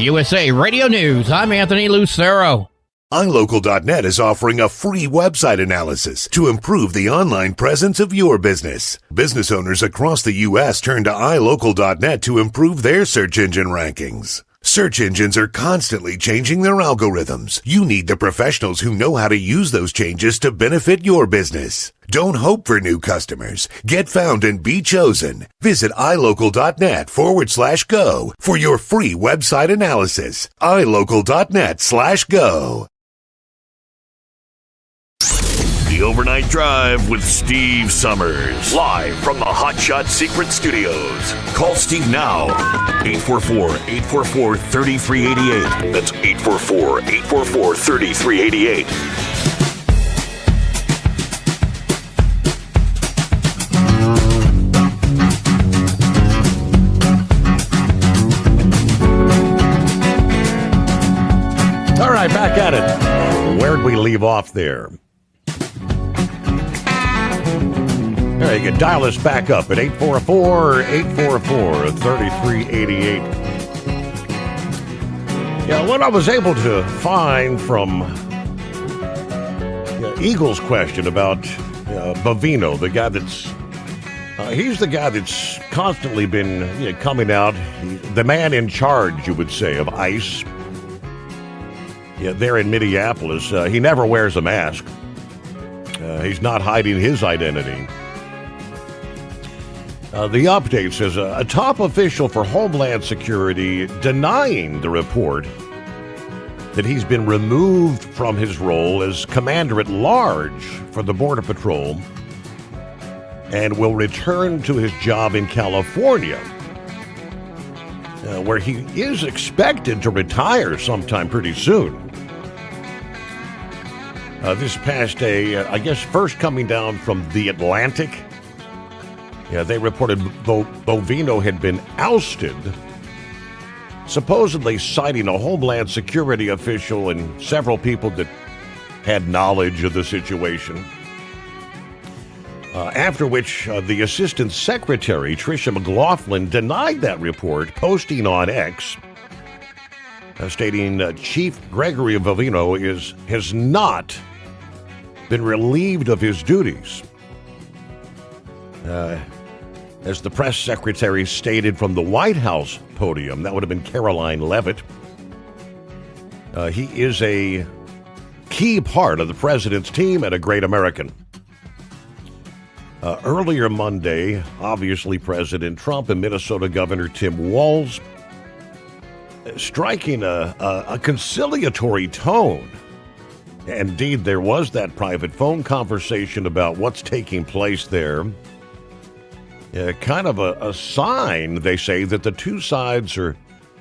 USA Radio News, I'm Anthony Lucero. iLocal.net is offering a free website analysis to improve the online presence of your business. Business owners across the U.S. turn to iLocal.net to improve their search engine rankings. Search engines are constantly changing their algorithms. You need the professionals who know how to use those changes to benefit your business. Don't hope for new customers. Get found and be chosen. Visit iLocal.net/go for your free website analysis. iLocal.net/go. The Overnight Drive with Steve Sommers. Live from the Hot Shot Secret Studios. Call Steve now. 844-844-3388. That's 844-844-3388. All right, back at it. Where'd we leave off there? All right, you can dial us back up at 844-844-3388. Yeah, what I was able to find from Eagle's question about Bovino, the guy that's he's the guy that's constantly been coming out, the man in charge, you would say, of ICE. Yeah, there in Minneapolis, he never wears a mask. He's not hiding his identity. The update says a top official for Homeland Security denying the report that he's been removed from his role as Commander-at-Large for the Border Patrol and will return to his job in California, where he is expected to retire sometime pretty soon. This past day, I guess first coming down from The Atlantic, they reported Bovino had been ousted, supposedly citing a Homeland Security official and several people that had knowledge of the situation. After which, the Assistant Secretary, Tricia McLaughlin, denied that report, posting on X, stating Chief Gregory Bovino has not been relieved of his duties. As the press secretary stated from the White House podium, that would have been Caroline Leavitt, he is a key part of the president's team and a great American. Earlier Monday, obviously President Trump and Minnesota Governor Tim Walz striking a conciliatory tone. Indeed, there was that private phone conversation about what's taking place there. Kind of a sign, they say, that the two sides are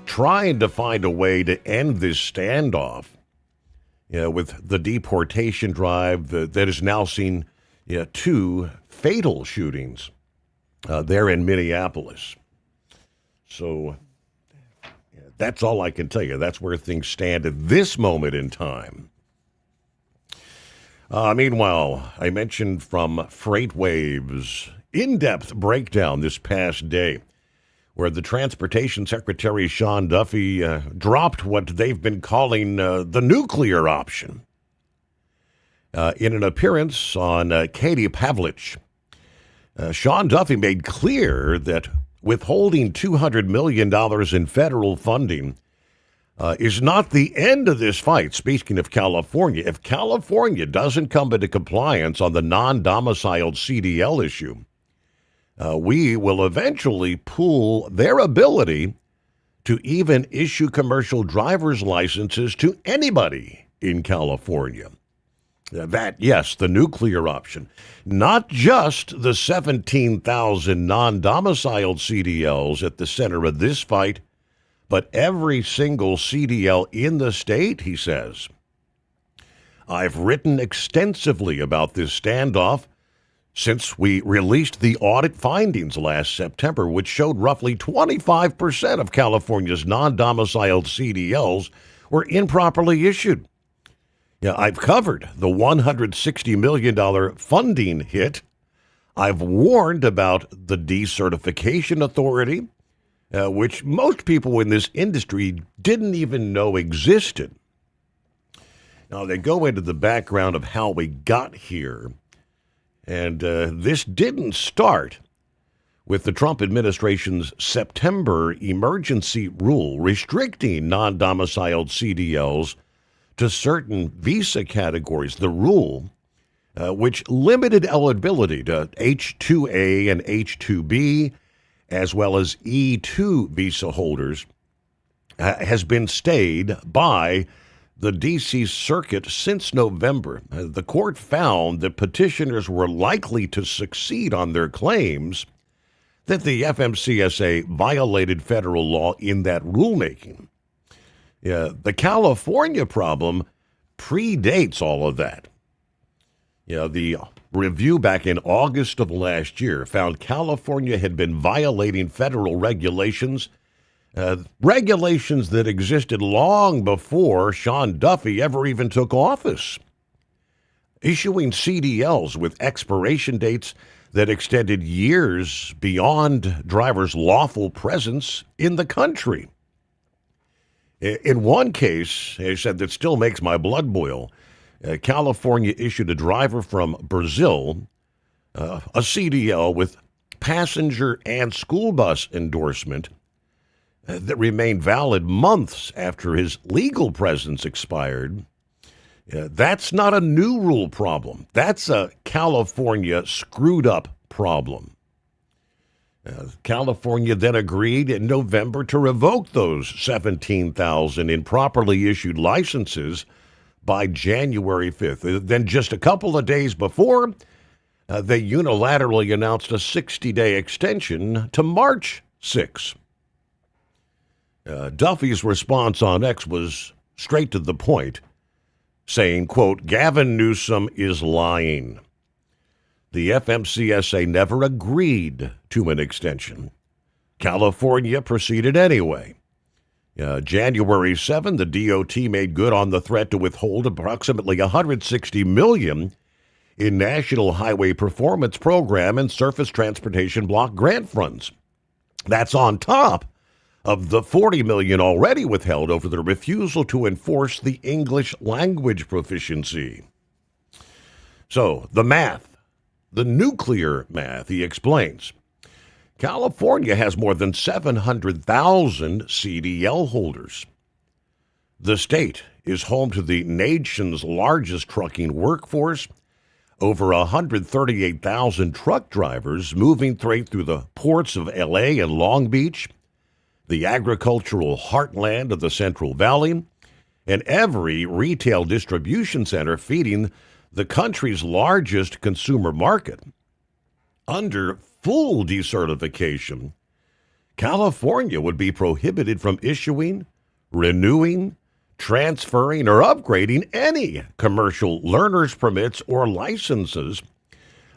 trying to find a way to end this standoff. With the deportation drive that has now seen two fatal shootings there in Minneapolis. So that's all I can tell you. That's where things stand at this moment in time. Meanwhile, I mentioned from FreightWaves' in-depth breakdown this past day, where the Transportation Secretary Sean Duffy dropped what they've been calling the nuclear option. In an appearance on Katie Pavlich, Sean Duffy made clear that withholding $200 million in federal funding is not the end of this fight. Speaking of California, if California doesn't come into compliance on the non-domiciled CDL issue, we will eventually pull their ability to even issue commercial driver's licenses to anybody in California. That, yes, the nuclear option. Not just the 17,000 non-domiciled CDLs at the center of this fight, but every single CDL in the state, he says. I've written extensively about this standoff since we released the audit findings last September, which showed roughly 25% of California's non-domiciled CDLs were improperly issued. I've covered the $160 million funding hit. I've warned about the decertification authority which most people in this industry didn't even know existed. Now, they go into the background of how we got here, and this didn't start with the Trump administration's September emergency rule restricting non-domiciled CDLs to certain visa categories. The rule, which limited eligibility to H-2A and H-2B, as well as E-2 visa holders, has been stayed by the D.C. Circuit since November. The court found that petitioners were likely to succeed on their claims that the FMCSA violated federal law in that rulemaking. The California problem predates all of that. The review back in August of last year found California had been violating federal regulations, regulations that existed long before Sean Duffy ever even took office, issuing CDLs with expiration dates that extended years beyond drivers' lawful presence in the country. In one case, they said that still makes my blood boil, California issued a driver from Brazil a CDL with passenger and school bus endorsement that remained valid months after his legal presence expired. That's not a new rule problem. That's a California screwed up problem. California then agreed in November to revoke those 17,000 improperly issued licenses by January 5th. Then just a couple of days before, they unilaterally announced a 60-day extension to March 6th. Duffy's response on X was straight to the point, saying, quote, "Gavin Newsom is lying. The FMCSA never agreed to an extension. California proceeded anyway. January 7, the DOT made good on the threat to withhold approximately $160 million in National Highway Performance Program and Surface Transportation Block Grant funds. That's on top of the $40 million already withheld over the refusal to enforce the English language proficiency." So the math, the nuclear math, he explains. California has more than 700,000 CDL holders. The state is home to the nation's largest trucking workforce, over 138,000 truck drivers moving straight through the ports of L.A. and Long Beach, the agricultural heartland of the Central Valley, and every retail distribution center feeding the country's largest consumer market. Under full decertification, California would be prohibited from issuing, renewing, transferring, or upgrading any commercial learner's permits or licenses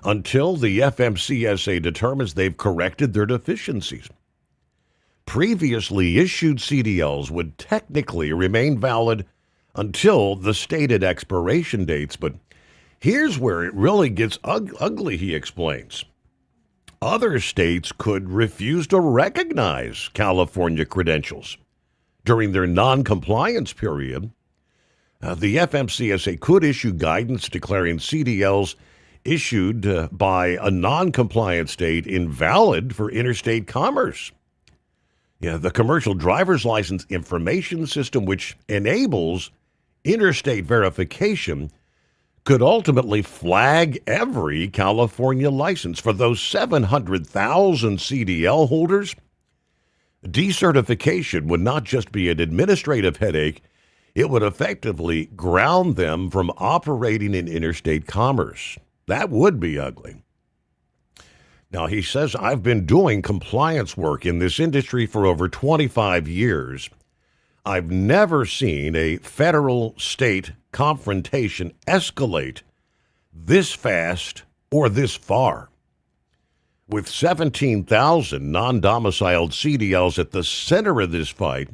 until the FMCSA determines they've corrected their deficiencies. Previously issued CDLs would technically remain valid until the stated expiration dates, but here's where it really gets ugly, he explains. Other states could refuse to recognize California credentials during their non-compliance period. The FMCSA could issue guidance declaring CDLs issued by a non-compliant state invalid for interstate commerce. The Commercial Driver's License Information System, which enables interstate verification, could ultimately flag every California license. For those 700,000 CDL holders, decertification would not just be an administrative headache, it would effectively ground them from operating in interstate commerce. That would be ugly. Now, he says, "I've been doing compliance work in this industry for over 25 years. I've never seen a federal-state confrontation escalate this fast or this far. With 17,000 non-domiciled CDLs at the center of this fight,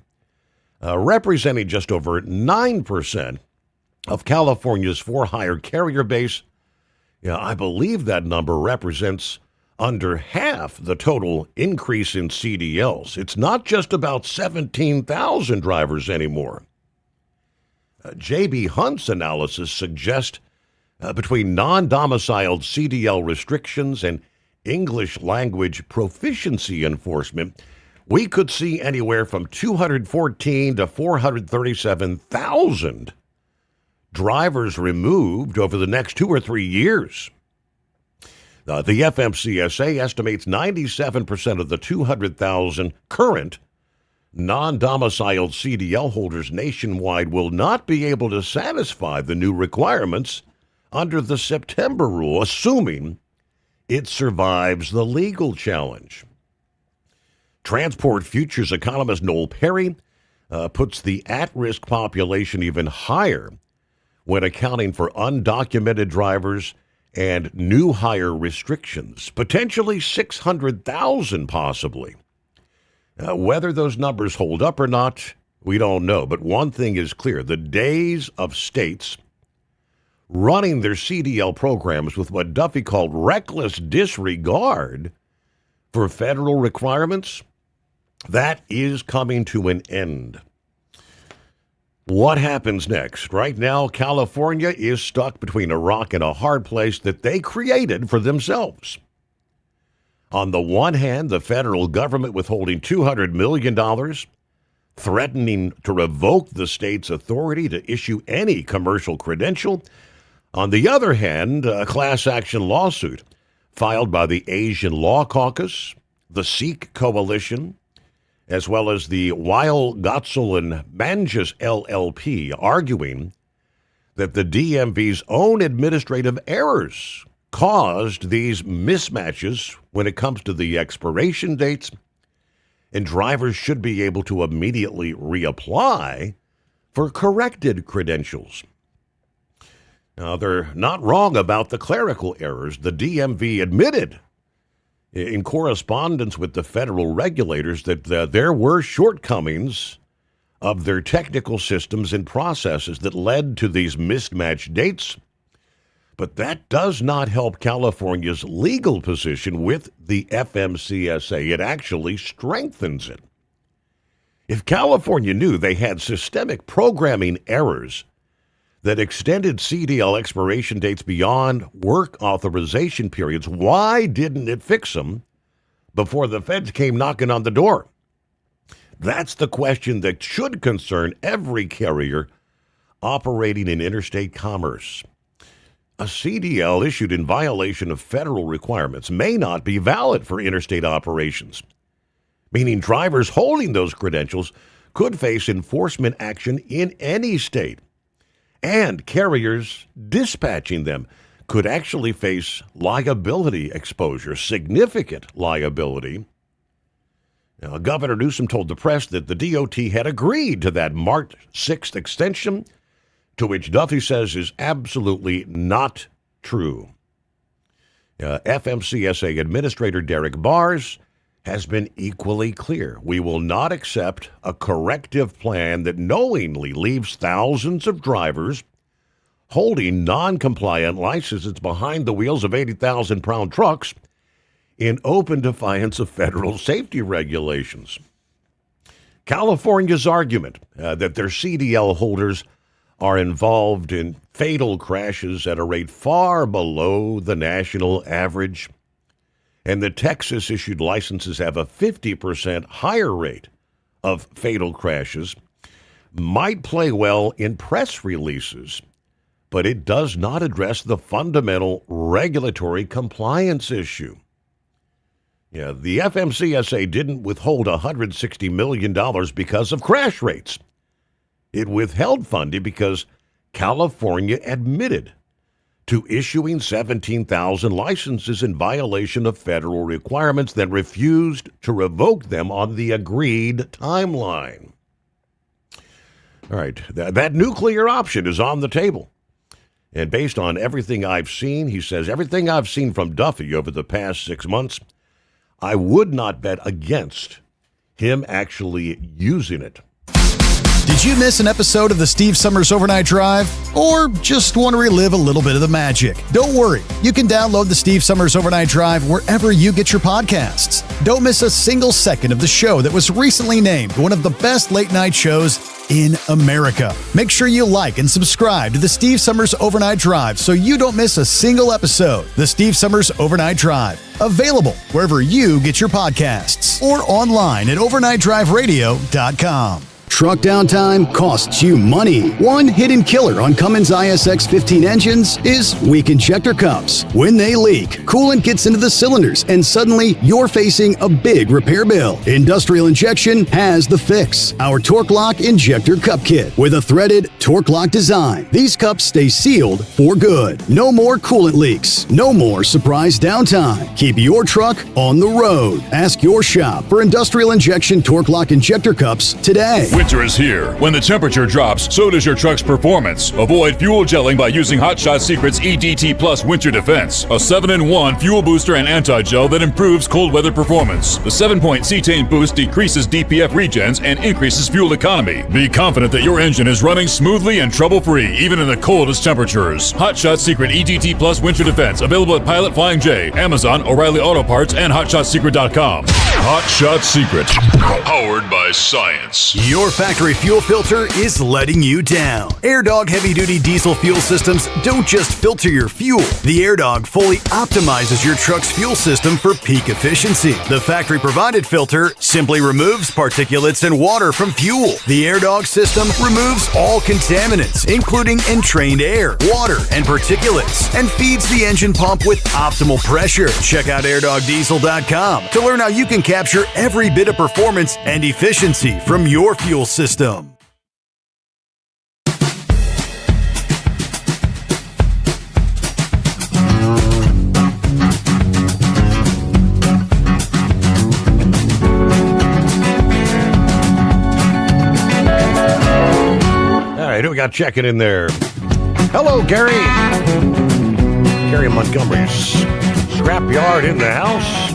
representing just over 9% of California's for-hire carrier base, I believe that number represents under half the total increase in CDLs. It's not just about 17,000 drivers anymore. J.B. Hunt's analysis suggests between non-domiciled CDL restrictions and English language proficiency enforcement, we could see anywhere from 214 to 437,000 drivers removed over the next 2 or 3 years. The FMCSA estimates 97% of the 200,000 current non-domiciled CDL holders nationwide will not be able to satisfy the new requirements under the September rule, assuming it survives the legal challenge. Transport Futures economist Noel Perry puts the at-risk population even higher when accounting for undocumented drivers and new hire restrictions, potentially 600,000 possibly. Whether those numbers hold up or not, we don't know. But one thing is clear. The days of states running their CDL programs with what Duffy called reckless disregard for federal requirements, that is coming to an end. What happens next? Right now, California is stuck between a rock and a hard place that they created for themselves. On the one hand, the federal government withholding $200 million, threatening to revoke the state's authority to issue any commercial credential. On the other hand, a class action lawsuit filed by the Asian Law Caucus, the Sikh Coalition, as well as the Weil, Gotzel, and Manges LLP, arguing that the DMV's own administrative errors caused these mismatches when it comes to the expiration dates, and drivers should be able to immediately reapply for corrected credentials. Now, they're not wrong about the clerical errors. The DMV admitted in correspondence with the federal regulators that there were shortcomings of their technical systems and processes that led to these mismatched dates. But that does not help California's legal position with the FMCSA. It actually strengthens it. If California knew they had systemic programming errors that extended CDL expiration dates beyond work authorization periods, why didn't it fix them before the feds came knocking on the door? That's the question that should concern every carrier operating in interstate commerce. A CDL issued in violation of federal requirements may not be valid for interstate operations, meaning drivers holding those credentials could face enforcement action in any state, and carriers dispatching them could actually face liability exposure, significant liability. Now, Governor Newsom told the press that the DOT had agreed to that March 6th extension, to which Duffy says is absolutely not true. FMCSA Administrator Derek Bars has been equally clear. We will not accept a corrective plan that knowingly leaves thousands of drivers holding non-compliant licenses behind the wheels of 80,000-pound trucks in open defiance of federal safety regulations. California's argument that their CDL holders are involved in fatal crashes at a rate far below the national average, and the Texas-issued licenses have a 50% higher rate of fatal crashes, might play well in press releases, but it does not address the fundamental regulatory compliance issue. The FMCSA didn't withhold $160 million because of crash rates. It withheld funding because California admitted to issuing 17,000 licenses in violation of federal requirements, then refused to revoke them on the agreed timeline. All right, that nuclear option is on the table. And based on everything I've seen, he says, everything I've seen from Duffy over the past 6 months, I would not bet against him actually using it. Did you miss an episode of the Steve Summers Overnight Drive? Or just want to relive a little bit of the magic? Don't worry. You can download the Steve Summers Overnight Drive wherever you get your podcasts. Don't miss a single second of the show that was recently named one of the best late-night shows in America. Make sure you like and subscribe to the Steve Summers Overnight Drive so you don't miss a single episode. The Steve Summers Overnight Drive. Available wherever you get your podcasts or online at overnightdriveradio.com. Truck downtime costs you money. One hidden killer on Cummins ISX 15 engines is weak injector cups. When they leak, coolant gets into the cylinders and suddenly you're facing a big repair bill. Industrial Injection has the fix. Our Torque Lock Injector Cup Kit with a threaded Torque Lock design. These cups stay sealed for good. No more coolant leaks. No more surprise downtime. Keep your truck on the road. Ask your shop for Industrial Injection Torque Lock Injector Cups today. Winter is here. When the temperature drops, so does your truck's performance. Avoid fuel gelling by using Hot Shot Secret's EDT Plus Winter Defense, a 7-in-1 fuel booster and anti-gel that improves cold weather performance. The 7-point cetane boost decreases DPF regens and increases fuel economy. Be confident that your engine is running smoothly and trouble-free, even in the coldest temperatures. Hot Shot Secret EDT Plus Winter Defense, available at Pilot Flying J, Amazon, O'Reilly Auto Parts, and HotShotSecret.com. Hot Shot Secret, powered by science. Your factory fuel filter is letting you down. AirDog heavy-duty diesel fuel systems don't just filter your fuel. The AirDog fully optimizes your truck's fuel system for peak efficiency. The factory-provided filter simply removes particulates and water from fuel. The AirDog system removes all contaminants, including entrained air, water, and particulates, and feeds the engine pump with optimal pressure. Check out airdogdiesel.com to learn how you can capture every bit of performance and efficiency from your fuel system. All right, who we got checking in there? Hello, Gary. Gary Montgomery's Scrapyard in the house.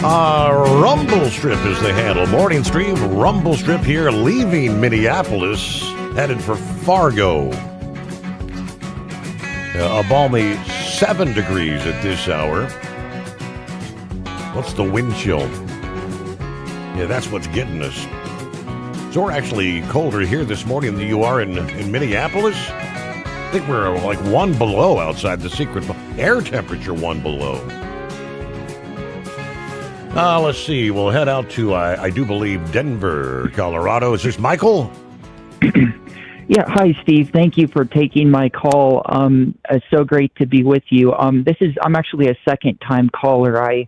Rumble Strip is the handle. Morning stream, Rumble Strip here, leaving Minneapolis, headed for Fargo. A balmy 7 degrees at this hour. What's the wind chill? Yeah, that's what's getting us. So we're actually colder here this morning than you are in Minneapolis. I think we're like 1 below outside the secret air temperature, 1 below. Let's see. We'll head out to, I do believe, Denver, Colorado. Is this Michael? Yeah. Hi, Steve. Thank you for taking my call. It's so great to be with you. I'm actually a second-time caller. I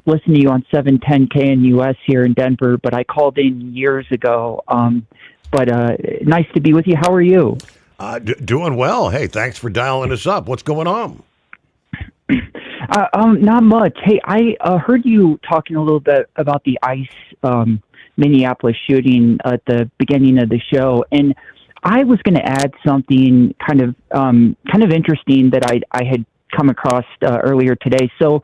listen to you on 710 KNUS here in Denver, but I called in years ago. But nice to be with you. How are you? Doing well. Hey, thanks for dialing us up. What's going on? Not much. Hey, I heard you talking a little bit about the ICE Minneapolis shooting at the beginning of the show, and I was going to add something kind of interesting that I had come across earlier today. So,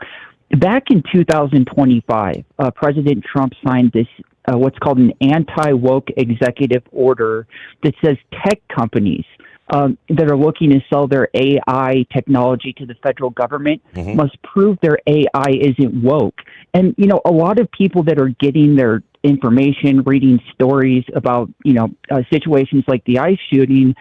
back in 2025, President Trump signed this what's called an anti-woke executive order that says tech companies that are looking to sell their AI technology to the federal government must prove their AI isn't woke. And, you know, a lot of people that are getting their information, reading stories about, situations like the ICE shooting,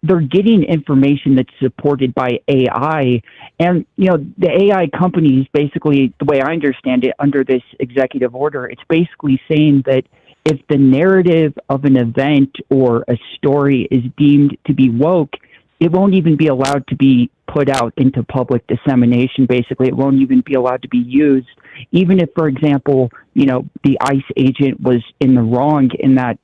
they're getting information that's supported by AI. And, the AI companies, basically, the way I understand it, under this executive order, it's basically saying that if the narrative of an event or a story is deemed to be woke, it won't even be allowed to be put out into public dissemination. Basically, it won't even be allowed to be used, even if, for example, the ICE agent was in the wrong in that,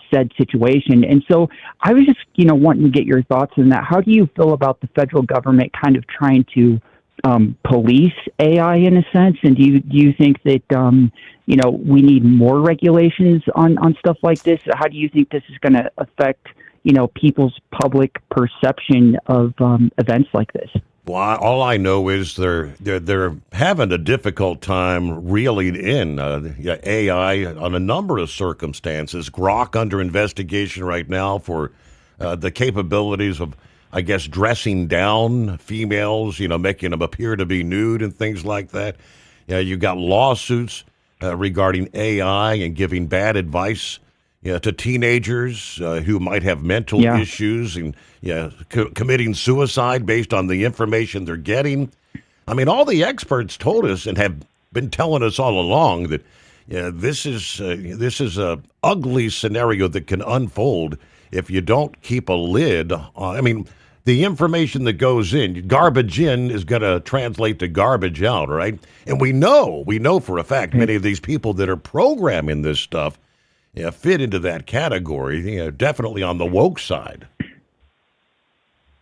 said situation. And so I was just, wanting to get your thoughts on that. How do you feel about the federal government kind of trying to police AI in a sense? And do you think that, we need more regulations on stuff like this? How do you think this is going to affect, people's public perception of events like this? Well, all I know is they're having a difficult time reeling in AI on a number of circumstances. Grok under investigation right now for the capabilities of, I guess, dressing down females, making them appear to be nude and things like that. You got lawsuits regarding AI and giving bad advice to teenagers who might have mental issues and committing suicide based on the information they're getting. I mean, all the experts told us and have been telling us all along that this is a ugly scenario that can unfold if you don't keep a lid on. I mean, the information that goes in, garbage in is going to translate to garbage out, right? And we know for a fact many of these people that are programming this stuff fit into that category, definitely on the woke side.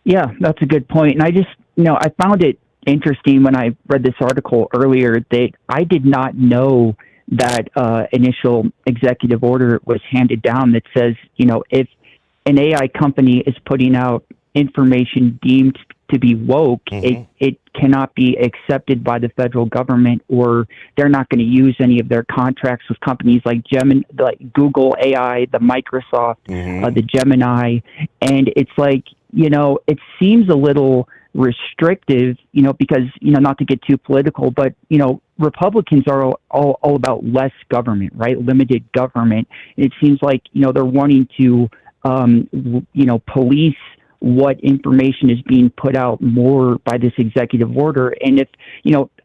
Yeah, that's a good point. And I just, I found it interesting when I read this article earlier that I did not know that initial executive order was handed down that says, if an AI company is putting out information deemed to be woke, it cannot be accepted by the federal government, or they're not going to use any of their contracts with companies like Google AI, the Microsoft, the Gemini. And it's like, it seems a little restrictive, because, not to get too political, but, Republicans are all about less government, right? Limited government. It seems like, they're wanting to, police what information is being put out more by this executive order. And if,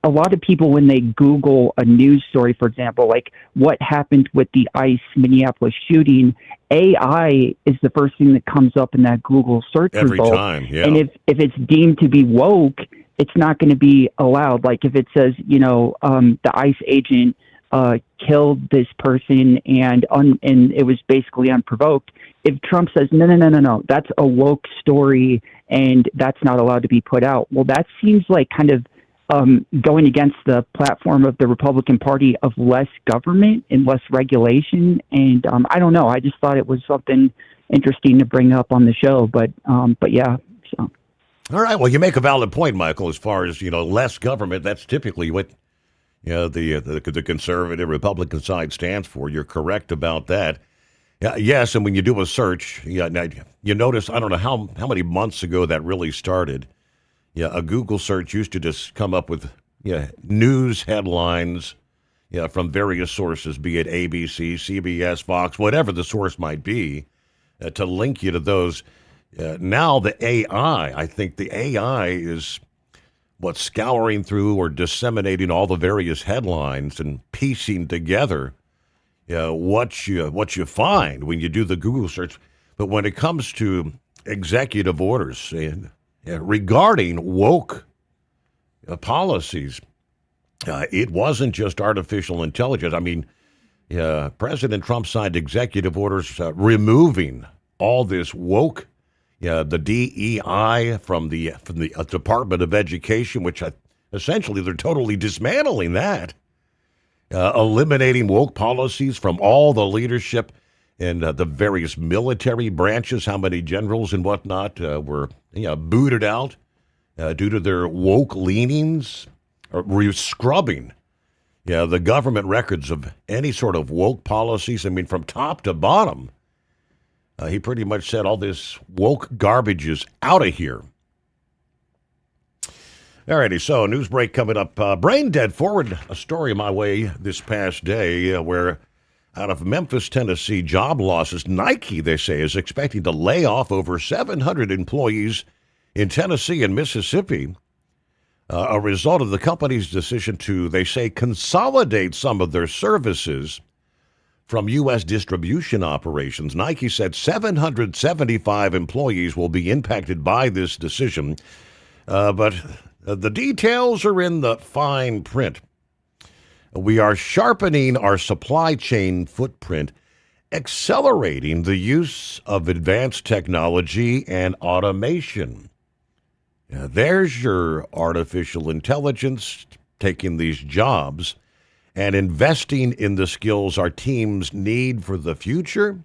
a lot of people, when they Google a news story, for example, like what happened with the ICE Minneapolis shooting, AI is the first thing that comes up in that Google search every result. time. Yeah. And if it's deemed to be woke, it's not going to be allowed. Like if it says, the ICE agent killed this person and it was basically unprovoked. If Trump says, no, that's a woke story and that's not allowed to be put out. Well, that seems like kind of going against the platform of the Republican Party of less government and less regulation. And I don't know. I just thought it was something interesting to bring up on the show. But yeah. So. All right. Well, you make a valid point, Michael, as far as, less government. That's typically what the conservative Republican side stands for. You're correct about that. Yes, and when you do a search, you notice, I don't know how many months ago that really started. A Google search used to just come up with news headlines from various sources, be it ABC, CBS, Fox, whatever the source might be, to link you to those. Now the AI, I think the AI is what's scouring through or disseminating all the various headlines and piecing together what you find when you do the Google search. But when it comes to executive orders regarding woke policies, it wasn't just artificial intelligence. I mean, President Trump signed executive orders removing all this woke, the DEI from the Department of Education, which essentially they're totally dismantling that. Eliminating woke policies from all the leadership and the various military branches. How many generals and whatnot were booted out due to their woke leanings? Or scrubbing the government records of any sort of woke policies. I mean, from top to bottom, he pretty much said all this woke garbage is out of here. Alrighty, so news break coming up. Brain Dead forward a story my way this past day where out of Memphis, Tennessee, job losses. Nike, they say, is expecting to lay off over 700 employees in Tennessee and Mississippi. A result of the company's decision to, they say, consolidate some of their services from U.S. distribution operations. Nike said 775 employees will be impacted by this decision, but the details are in the fine print. We are sharpening our supply chain footprint, accelerating the use of advanced technology and automation. There's your artificial intelligence taking these jobs and investing in the skills our teams need for the future.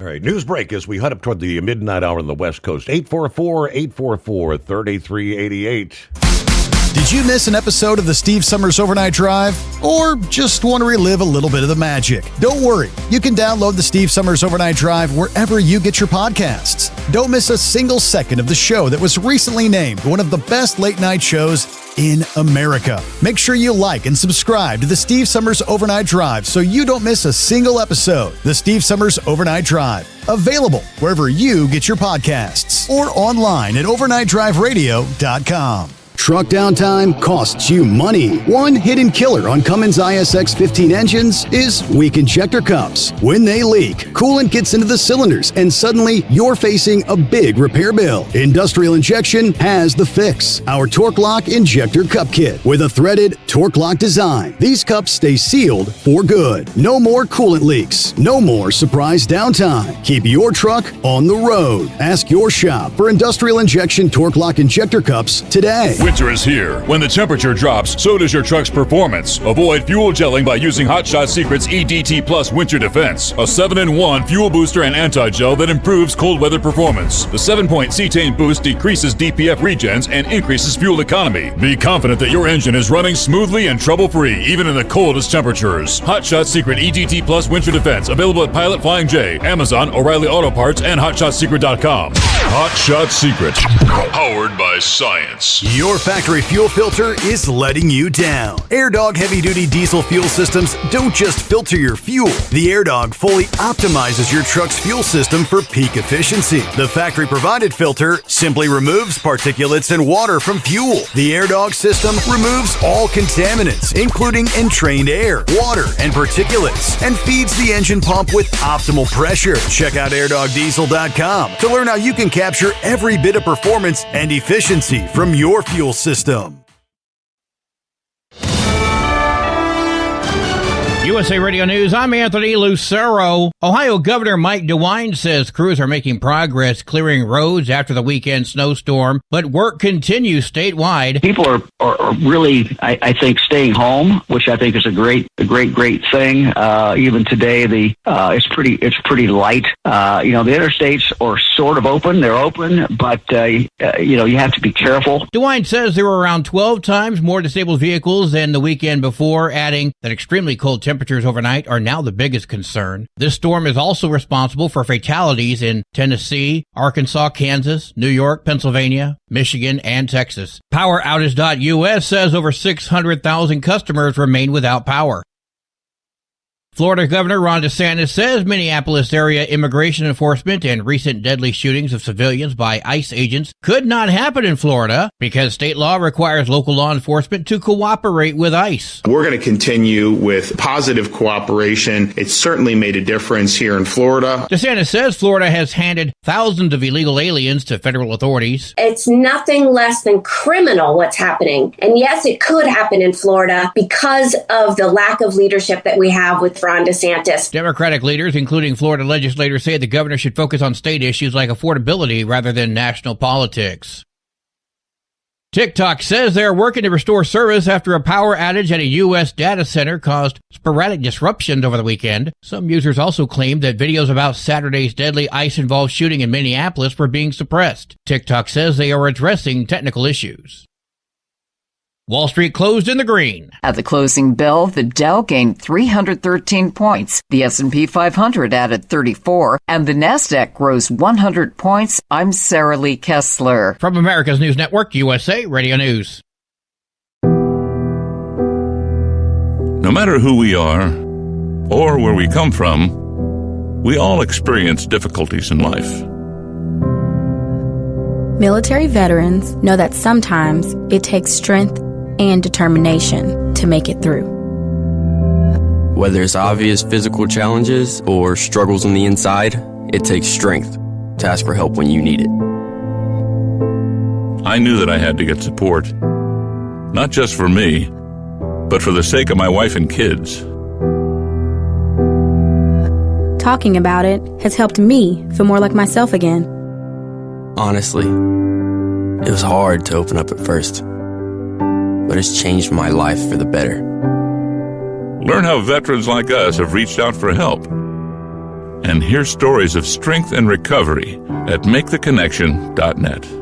All right, news break as we head up toward the midnight hour on the West Coast. 844-844-3388. Did you miss an episode of the Steve Summers Overnight Drive? Or just want to relive a little bit of the magic? Don't worry. You can download the Steve Summers Overnight Drive wherever you get your podcasts. Don't miss a single second of the show that was recently named one of the best late-night shows in America. Make sure you like and subscribe to the Steve Summers Overnight Drive so you don't miss a single episode. The Steve Summers Overnight Drive. Available wherever you get your podcasts or online at overnightdriveradio.com. Truck downtime costs you money. One hidden killer on Cummins ISX 15 engines is weak injector cups. When they leak, coolant gets into the cylinders and suddenly you're facing a big repair bill. Industrial Injection has the fix. Our Torque Lock Injector Cup Kit with a threaded Torque Lock design. These cups stay sealed for good. No more coolant leaks. No more surprise downtime. Keep your truck on the road. Ask your shop for Industrial Injection Torque Lock Injector Cups today. Winter is here. When the temperature drops, so does your truck's performance. Avoid fuel gelling by using Hot Shot Secret's EDT Plus Winter Defense, a 7-in-1 fuel booster and anti-gel that improves cold weather performance. The 7-point cetane boost decreases DPF regens and increases fuel economy. Be confident that your engine is running smoothly and trouble-free, even in the coldest temperatures. Hot Shot Secret EDT Plus Winter Defense, available at Pilot Flying J, Amazon, O'Reilly Auto Parts, and HotShotSecret.com. Hot Shot Secret, powered by science. Your factory fuel filter is letting you down. AirDog heavy-duty diesel fuel systems don't just filter your fuel. The AirDog fully optimizes your truck's fuel system for peak efficiency. The factory-provided filter simply removes particulates and water from fuel. The AirDog system removes all contaminants, including entrained air, water, and particulates, and feeds the engine pump with optimal pressure. Check out airdogdiesel.com to learn how you can capture every bit of performance and efficiency from your fuel system. USA Radio News, I'm Anthony Lucero. Ohio Governor Mike DeWine says crews are making progress clearing roads after the weekend snowstorm, but work continues statewide. People are really, I think, staying home, which I think is a great thing. Even today, it's pretty light. The interstates are sort of open. They're open, but you have to be careful. DeWine says there were around 12 times more disabled vehicles than the weekend before, adding that extremely cold temperatures overnight are now the biggest concern. This storm is also responsible for fatalities in Tennessee, Arkansas, Kansas, New York, Pennsylvania, Michigan, and Texas. PowerOutage.us says over 600,000 customers remain without power. Florida Governor Ron DeSantis says Minneapolis area immigration enforcement and recent deadly shootings of civilians by ICE agents could not happen in Florida because state law requires local law enforcement to cooperate with ICE. We're going to continue with positive cooperation. It's certainly made a difference here in Florida. DeSantis says Florida has handed thousands of illegal aliens to federal authorities. It's nothing less than criminal what's happening. And yes, it could happen in Florida because of the lack of leadership that we have with Ron DeSantis. Democratic leaders, including Florida legislators, say the governor should focus on state issues like affordability rather than national politics. TikTok says they're working to restore service after a power outage at a U.S. data center caused sporadic disruptions over the weekend. Some users also claimed that videos about Saturday's deadly ICE-involved shooting in Minneapolis were being suppressed. TikTok says they are addressing technical issues. Wall Street closed in the green. At the closing bell, the Dow gained 313 points, the S&P 500 added 34, and the Nasdaq rose 100 points. I'm Sarah Lee Kessler. From America's News Network, USA Radio News. No matter who we are or where we come from, we all experience difficulties in life. Military veterans know that sometimes it takes strength and determination to make it through. Whether it's obvious physical challenges or struggles on the inside, it takes strength to ask for help when you need it. I knew that I had to get support, not just for me, but for the sake of my wife and kids. Talking about it has helped me feel more like myself again. Honestly, it was hard to open up at first, but it's changed my life for the better. Learn how veterans like us have reached out for help. and hear stories of strength and recovery at maketheconnection.net.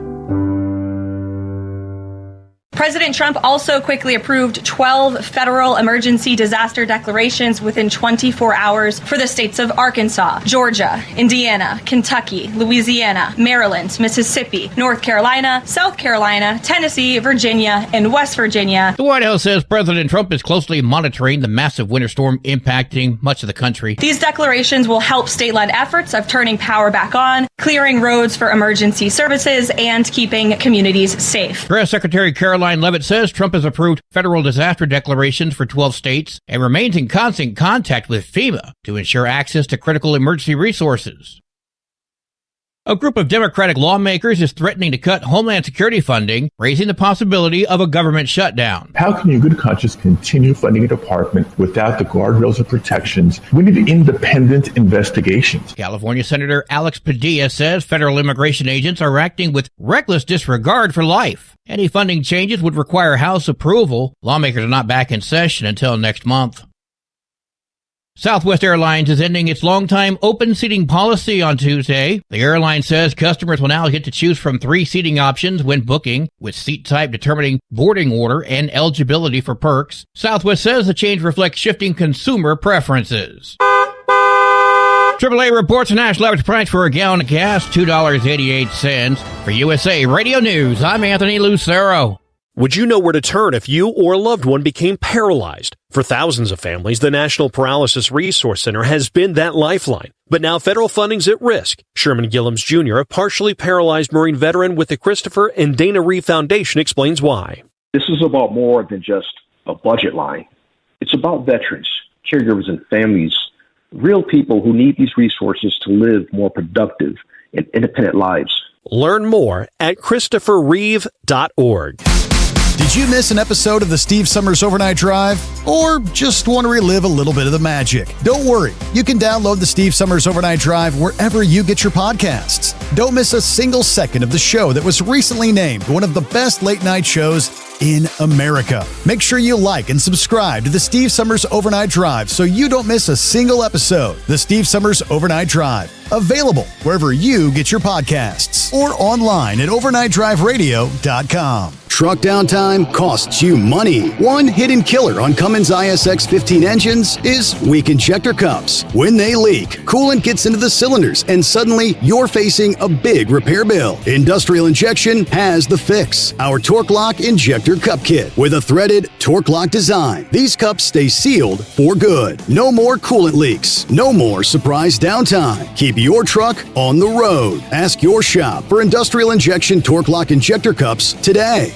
President Trump also quickly approved 12 federal emergency disaster declarations within 24 hours for the states of Arkansas, Georgia, Indiana, Kentucky, Louisiana, Maryland, Mississippi, North Carolina, South Carolina, Tennessee, Virginia, and West Virginia. The White House says President Trump is closely monitoring the massive winter storm impacting much of the country. These declarations will help state-led efforts of turning power back on, clearing roads for emergency services, and keeping communities safe. Press Secretary Caroline Leavitt says Trump has approved federal disaster declarations for 12 states and remains in constant contact with FEMA to ensure access to critical emergency resources. A group of Democratic lawmakers is threatening to cut Homeland Security funding, raising the possibility of a government shutdown. How can you, in good conscience, continue funding a department without the guardrails and protections? We need independent investigations. California Senator Alex Padilla says federal immigration agents are acting with reckless disregard for life. Any funding changes would require House approval. Lawmakers are not back in session until next month. Southwest Airlines is ending its longtime open seating policy on Tuesday. The airline says customers will now get to choose from 3 seating options when booking, with seat type determining boarding order and eligibility for perks. Southwest says the change reflects shifting consumer preferences. AAA reports a national average price for a gallon of gas, $2.88. For USA Radio News, I'm Anthony Lucero. Would you know where to turn if you or a loved one became paralyzed? For thousands of families, the National Paralysis Resource Center has been that lifeline. But now federal funding's at risk. Sherman Gillums Jr., a partially paralyzed Marine veteran with the Christopher and Dana Reeve Foundation, explains why. This is about more than just a budget line. It's about veterans, caregivers, and families, real people who need these resources to live more productive and independent lives. Learn more at ChristopherReeve.org. Did you miss an episode of the Steve Summers Overnight Drive? Or just want to relive a little bit of the magic? Don't worry. You can download the Steve Summers Overnight Drive wherever you get your podcasts. Don't miss a single second of the show that was recently named one of the best late night shows in America. Make sure you like and subscribe to the Steve Summers Overnight Drive so you don't miss a single episode. The Steve Summers Overnight Drive. Available wherever you get your podcasts or online at overnightdriveradio.com. Truck downtime costs you money. One hidden killer on Cummins ISX 15 engines is weak injector cups. When they leak, coolant gets into the cylinders and suddenly you're facing a big repair bill. Industrial Injection has the fix. Our Torque Lock Injector Cup Kit with a threaded Torque Lock design. These cups stay sealed for good. No more coolant leaks. No more surprise downtime. Keep your truck on the road. Ask your shop for Industrial Injection Torque Lock Injector Cups today.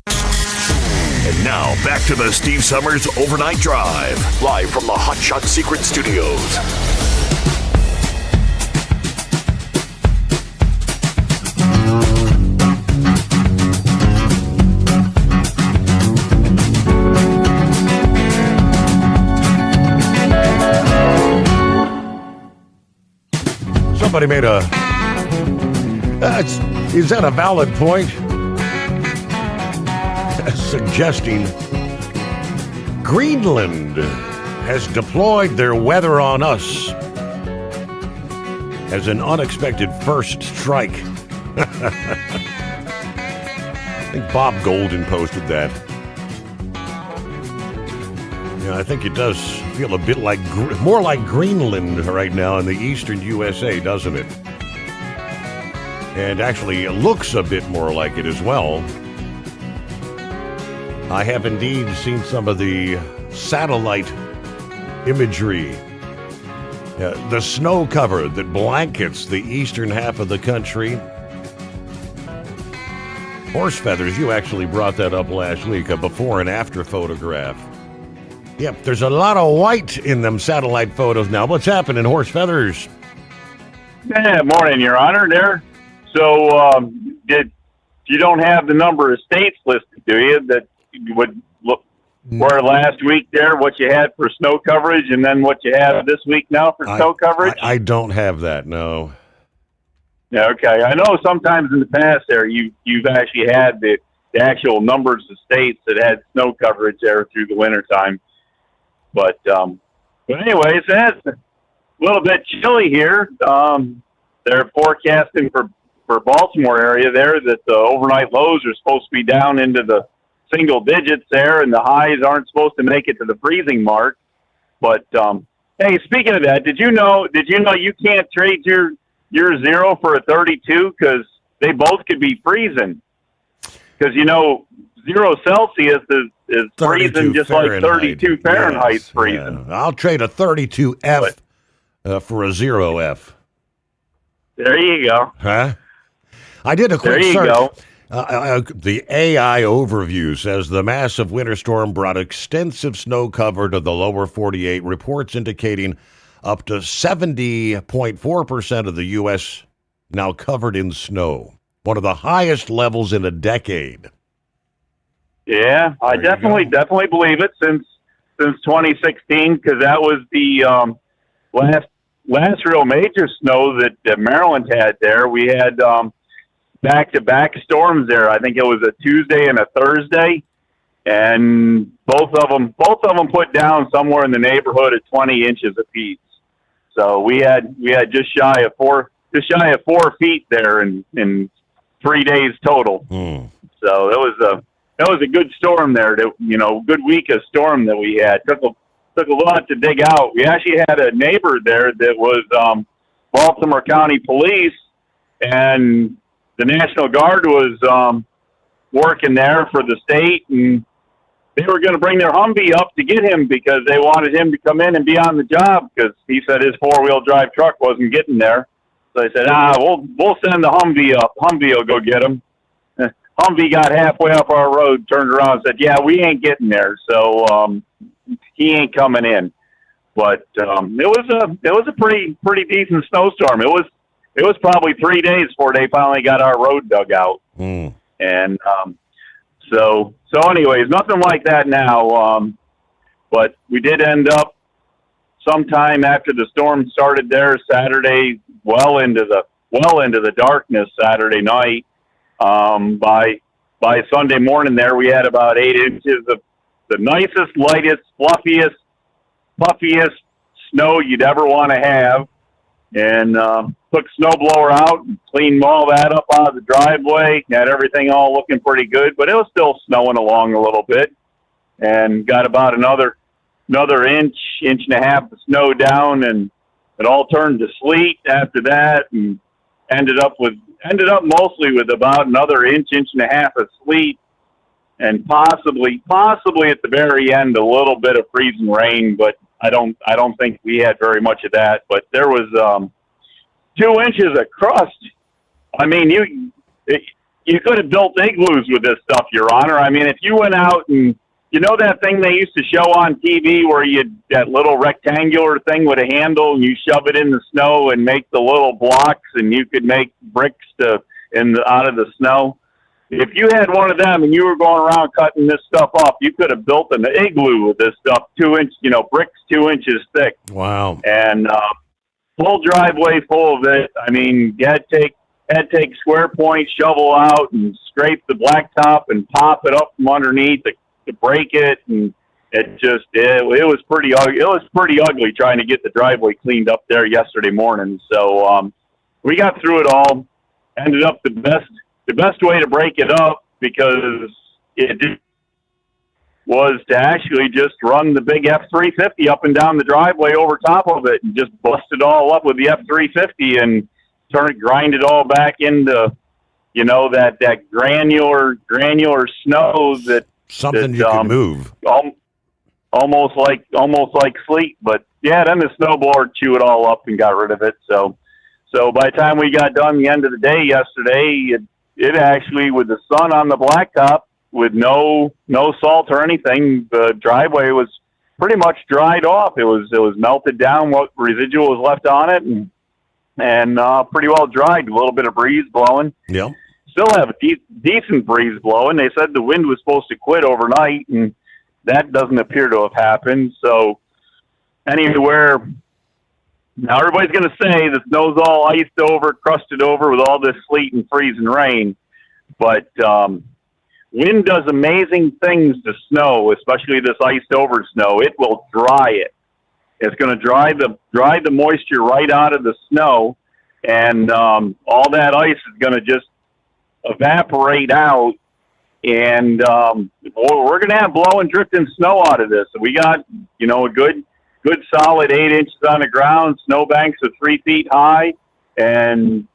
And now, back to the Steve Summers Overnight Drive, live from the Hot Shot Secret Studios. Somebody made a... is that a valid point? Suggesting Greenland has deployed their weather on us as an unexpected first strike. I think Bob Golden posted that. Yeah, I think it does feel a bit like, more like Greenland right now in the eastern USA, doesn't it? And actually, it looks a bit more like it as well. I have indeed seen some of the satellite imagery. The snow cover that blankets the eastern half of the country. Horse feathers, you actually brought that up last week, a before and after photograph. Yep, there's a lot of white in them satellite photos now. What's happening, Horse Feathers? Yeah, morning, Your Honor. There. So, you don't have the number of states listed, do you? That you would look where last week there, what you had for snow coverage, and then what you have this week now for snow coverage? I don't have that, no. Yeah, okay. I know sometimes in the past there, you've actually had the actual numbers of states that had snow coverage there through the wintertime. anyways, that's a little bit chilly here. They're forecasting for Baltimore area there that the overnight lows are supposed to be down into the single digits there, and the highs aren't supposed to make it to the freezing mark. But hey, speaking of that, did you know you can't trade your 0 for a 32 because they both could be freezing? Because 0 Celsius is freezing just Fahrenheit. like 32 Fahrenheit Yes, freezing. yeah. I'll trade a 32F for a 0F. There you go. Huh? I did a quick There you search. go. The AI overview says the massive winter storm brought extensive snow cover to the lower 48, reports indicating up to 70.4% of the U.S. now covered in snow, one of the highest levels in a decade. Yeah, I definitely believe it since 2016, because that was the last real major snow that Maryland had there. We had back-to-back storms there. I think it was a Tuesday and a Thursday, and both of them put down somewhere in the neighborhood of 20 inches apiece. So we had just shy of 4 feet there in 3 days total. So that was a good storm there. Good week of storm that we had. Took a lot to dig out. We actually had a neighbor there that was Baltimore County Police, and the National Guard was working there for the state, and they were going to bring their Humvee up to get him because they wanted him to come in and be on the job because he said his 4-wheel drive truck wasn't getting there. So they said, we'll send the Humvee up. Humvee will go get him. Humvee got halfway up our road, turned around and said, yeah, we ain't getting there. So he ain't coming in. But it was a pretty decent snowstorm. It was probably 3 days before they finally got our road dug out. And so anyways, nothing like that now. But we did end up sometime after the storm started there Saturday, well into the darkness Saturday night. By Sunday morning there, we had about 8 inches of the nicest, lightest, fluffiest, puffiest snow you'd ever want to have. And took snowblower out and cleaned all that up out of the driveway. Had everything all looking pretty good, but it was still snowing along a little bit. And got about another inch and a half of snow down, and it all turned to sleet after that, and ended up mostly with about another inch and a half of sleet, and possibly at the very end a little bit of freezing rain, but I don't think we had very much of that. But there was 2 inches of crust. I mean, you could have built igloos with this stuff, Your Honor. I mean, if you went out and that thing they used to show on TV where that little rectangular thing with a handle and you shove it in the snow and make the little blocks and you could make bricks out of the snow. If you had one of them and you were going around cutting this stuff up, you could have built an igloo with this stuff, bricks 2 inches thick. Wow. And full driveway full of it. I mean, you had to take square point, shovel out and scrape the blacktop and pop it up from underneath to break it, and it was pretty ugly. It was pretty ugly trying to get the driveway cleaned up there yesterday morning. So we got through it all. Ended up the best way to break it up, because it was to actually just run the big F-350 up and down the driveway over top of it and just bust it all up with the F-350 and grind it all back into that granular snow that something you can move. Almost like sleet. But yeah, then the snowblower chew it all up and got rid of it. So by the time we got done the end of the day yesterday, it actually, with the sun on the blacktop, with no salt or anything, the driveway was pretty much dried off. It was melted down, what residual was left on it, and pretty well dried. A little bit of breeze blowing. Yeah. Still have a decent breeze blowing. They said the wind was supposed to quit overnight, and that doesn't appear to have happened. So anywhere, now everybody's going to say the snow's all iced over, crusted over with all this sleet and freezing rain. But wind does amazing things to snow, especially this iced over snow. It will dry it. It's going to dry the moisture right out of the snow, and all that ice is going to just evaporate out. And we're going to have blowing, drifting snow out of this. So we got, a good solid 8 inches on the ground, snowbanks of 3 feet high. And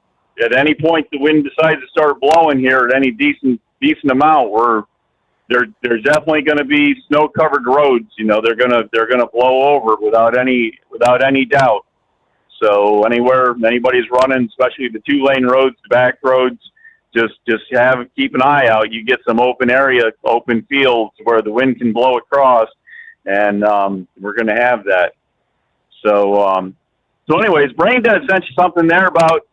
at any point the wind decides to start blowing here at any decent amount, there's definitely going to be snow-covered roads. They're going to blow over without any doubt. So anywhere anybody's running, especially the 2-lane roads, the back roads, just keep an eye out. You get some open fields where the wind can blow across, and we're going to have that. So anyways, Brain Dead sent you something there about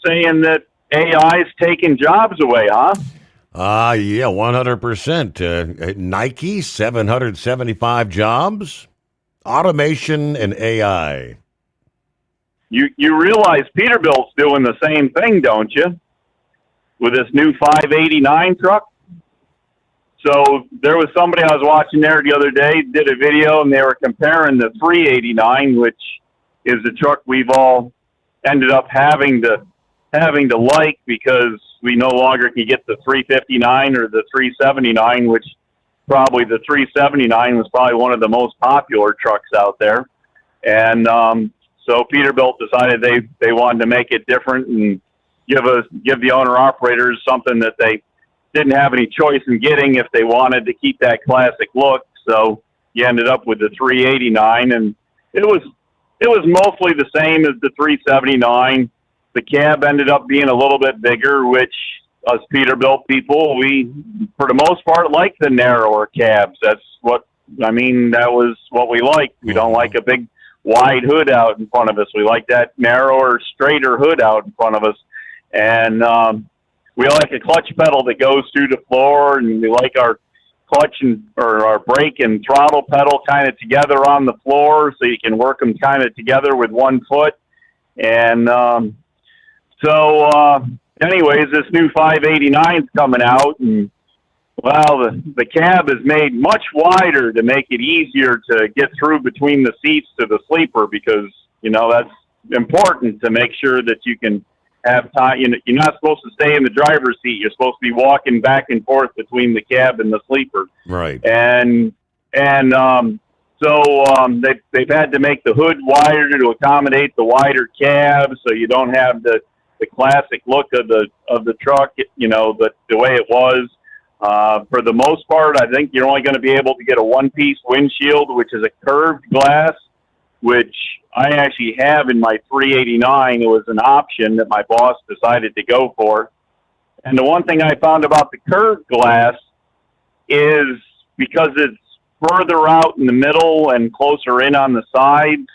saying that AI is taking jobs away, huh? Yeah, 100%. Nike, 775 jobs, automation and AI. You realize Peterbilt's doing the same thing, don't you? With this new 589 truck. So there was somebody I was watching there the other day, did a video, and they were comparing the 389, which is the truck we've all ended up having to like, because we no longer can get the 359 or the 379, which probably the 379 was probably one of the most popular trucks out there. And so Peterbilt decided they wanted to make it different and give the owner-operators something that they didn't have any choice in getting if they wanted to keep that classic look. So you ended up with the 389, and it was mostly the same as the 379. The cab ended up being a little bit bigger, which us Peterbilt people, we, for the most part, like the narrower cabs. That was what we like. We don't like a big wide hood out in front of us. We like that narrower, straighter hood out in front of us. And we like a clutch pedal that goes through the floor, and we like our clutch or our brake and throttle pedal kind of together on the floor, so you can work them kind of together with one foot. And anyways, this new 589 is coming out, and the cab is made much wider to make it easier to get through between the seats to the sleeper, because that's important to make sure that you can have time. You're not supposed to stay in the driver's seat. You're supposed to be walking back and forth between the cab and the sleeper. Right. And they've had to make the hood wider to accommodate the wider cab, so you don't have the classic look of the truck, the way it was. For the most part, I think you're only going to be able to get a one-piece windshield, which is a curved glass, which I actually have in my 389. It was an option that my boss decided to go for. And the one thing I found about the curved glass is, because it's further out in the middle and closer in on the sides,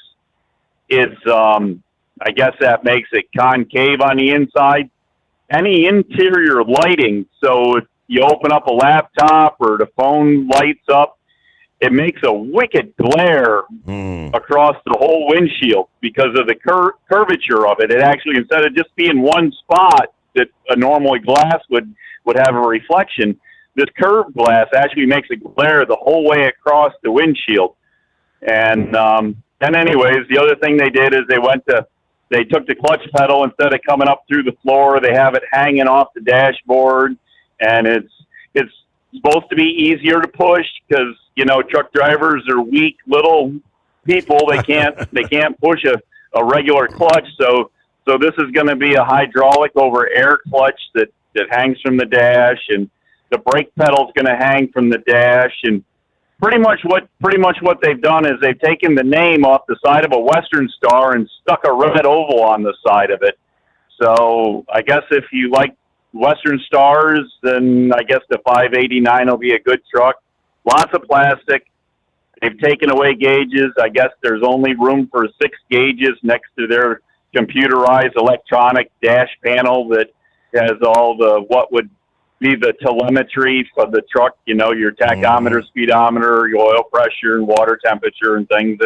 it's, I guess that makes it concave on the inside. Any interior lighting, so if you open up a laptop or the phone lights up, it makes a wicked glare across the whole windshield because of the curvature of it. It actually, instead of just being one spot that a normal glass would have a reflection, this curved glass actually makes a glare the whole way across the windshield. And anyways, the other thing they did is they took the clutch pedal, instead of coming up through the floor, they have it hanging off the dashboard, and it's supposed to be easier to push, because truck drivers are weak little people. They can't push a regular clutch. So this is going to be a hydraulic over air clutch that hangs from the dash, and the brake pedal is going to hang from the dash. And pretty much what they've done is they've taken the name off the side of a Western Star and stuck a red oval on the side of it. So I guess if you like Western Stars, then I guess the 589 will be a good truck. Lots of plastic. They've taken away gauges. I guess there's only room for 6 gauges next to their computerized electronic dash panel that has all what would be the telemetry for the truck, your tachometer, speedometer, your oil pressure and water temperature and things.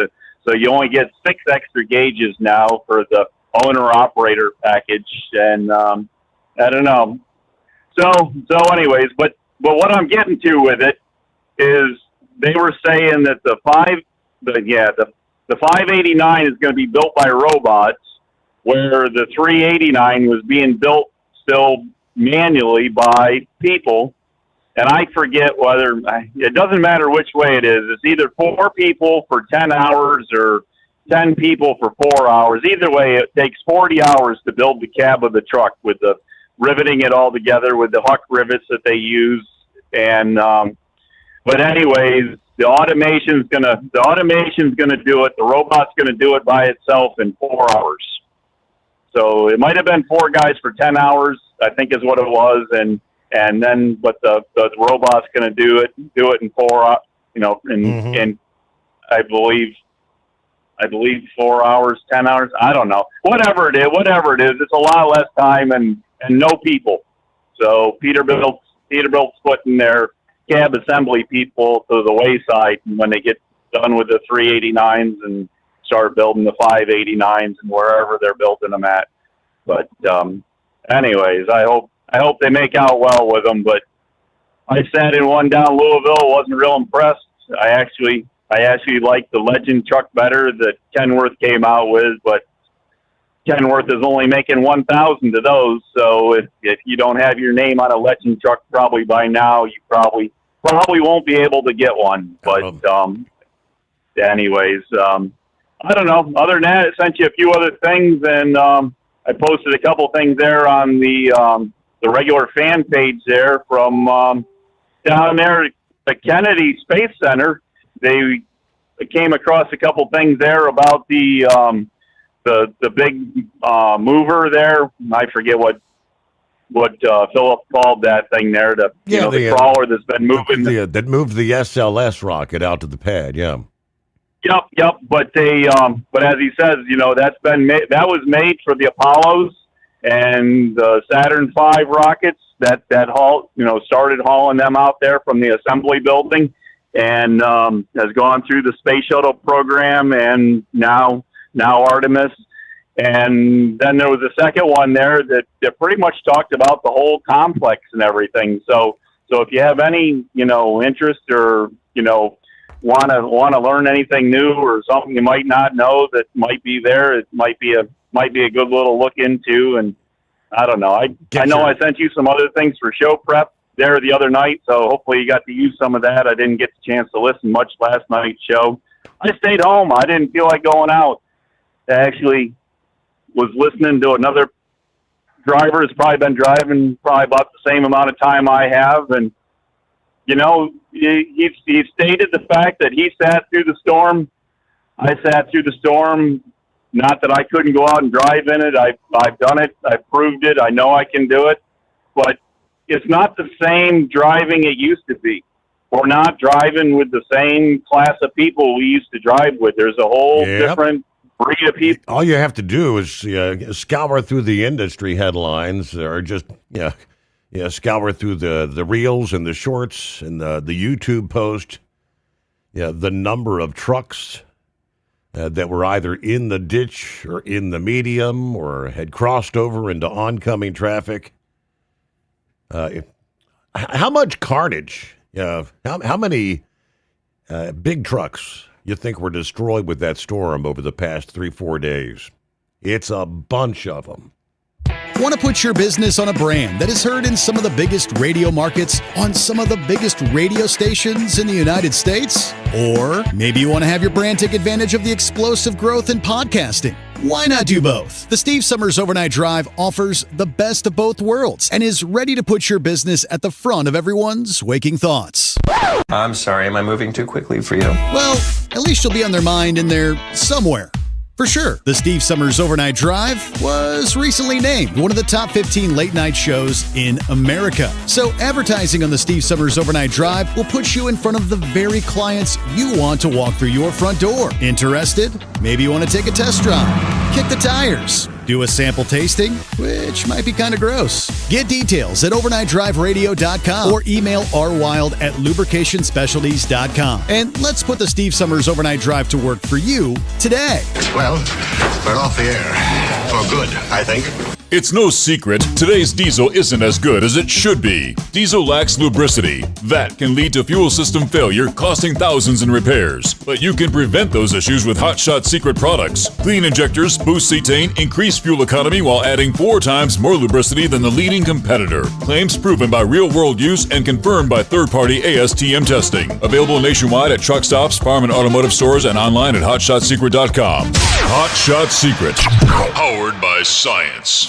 So you only get 6 extra gauges now for the owner-operator package. And I don't know. So anyways, but what I'm getting to with it is they were saying that the 589 is going to be built by robots, where the 389 was being built still manually by people. And I forget whether, it doesn't matter which way it is. It's either 4 people for 10 hours or 10 people for 4 hours. Either way, it takes 40 hours to build the cab of the truck with the riveting it all together with the huck rivets that they use. And, but anyways, the automation's gonna do it. The robot's gonna do it by itself in 4 hours. So it might have been 4 guys for 10 hours, I think is what it was. And then, but the robot's going to do it in 4 hours, and I believe 4 hours, 10 hours. I don't know. Whatever it is, it's a lot less time and no people. So Peterbilt's putting their cab assembly people to the wayside when they get done with the 389s and start building the 589s and wherever they're building them at. But anyways, I hope they make out well with them, but I sat in one down Louisville, wasn't real impressed. I actually liked the Legend truck better that Kenworth came out with, but Kenworth is only making 1,000 of those, so if you don't have your name on a Legend truck probably by now, you probably won't be able to get one. But anyways, I don't know. Other than that, I sent you a few other things, and I posted a couple things there on the regular fan page there from down there at the Kennedy Space Center. They came across a couple things there about the big mover there. I forget what Philip called that thing there. The crawler that's been moving. That moved the SLS rocket out to the pad. Yeah. Yep. But but as he says, that was made for the Apollos and the Saturn V rockets that started hauling them out there from the assembly building, and has gone through the space shuttle program and now Artemis. And then there was a second one there that pretty much talked about the whole complex and everything. So if you have any, interest or, want to learn anything new or something you might not know that might be there, it might be a good little look into. And I don't know. I know I sent you some other things for show prep there the other night, so hopefully you got to use some of that. I didn't get the chance to listen much last night's show. I stayed home. I didn't feel like going out. I actually was listening to another driver who's probably been driving about the same amount of time I have, and he stated the fact that he sat through the storm. I sat through the storm. Not that I couldn't go out and drive in it. I've done it. I've proved it. I know I can do it. But it's not the same driving it used to be. We're not driving with the same class of people we used to drive with. There's a whole different breed of people. All you have to do is scour through the industry headlines, or just scour through the reels and the shorts and the YouTube post. The number of trucks that were either in the ditch or in the medium or had crossed over into oncoming traffic. How much carnage? How many big trucks you think were destroyed with that storm over the past 3-4 days? It's a bunch of them. Want to put your business on a brand that is heard in some of the biggest radio markets on some of the biggest radio stations in the United States? Or maybe you want to have your brand take advantage of the explosive growth in podcasting. Why not do both? The Steve Sommers Overnight Drive offers the best of both worlds and is ready to put your business at the front of everyone's waking thoughts. I'm sorry, am I moving too quickly for you? Well, at least you'll be on their mind in there somewhere. For sure, the Steve Sommers Overnight Drive was recently named one of the top 15 late-night shows in America. So advertising on the Steve Sommers Overnight Drive will put you in front of the very clients you want to walk through your front door. Interested? Maybe you want to take a test drive, kick the tires, do a sample tasting, which might be kind of gross. Get details at overnightdriveradio.com or email rwild@lubricationspecialties.com. And let's put the Steve Sommers Overnight Drive to work for you today. Well, we're off the air. For good, I think. It's no secret, today's diesel isn't as good as it should be. Diesel lacks lubricity. That can lead to fuel system failure, costing thousands in repairs. But you can prevent those issues with Hot Shot Secret products. Clean injectors, boost cetane, increase fuel economy while adding 4 times more lubricity than the leading competitor. Claims proven by real-world use and confirmed by third-party ASTM testing. Available nationwide at truck stops, farm and automotive stores, and online at hotshotsecret.com. Hot Shot Secret. Powered by science.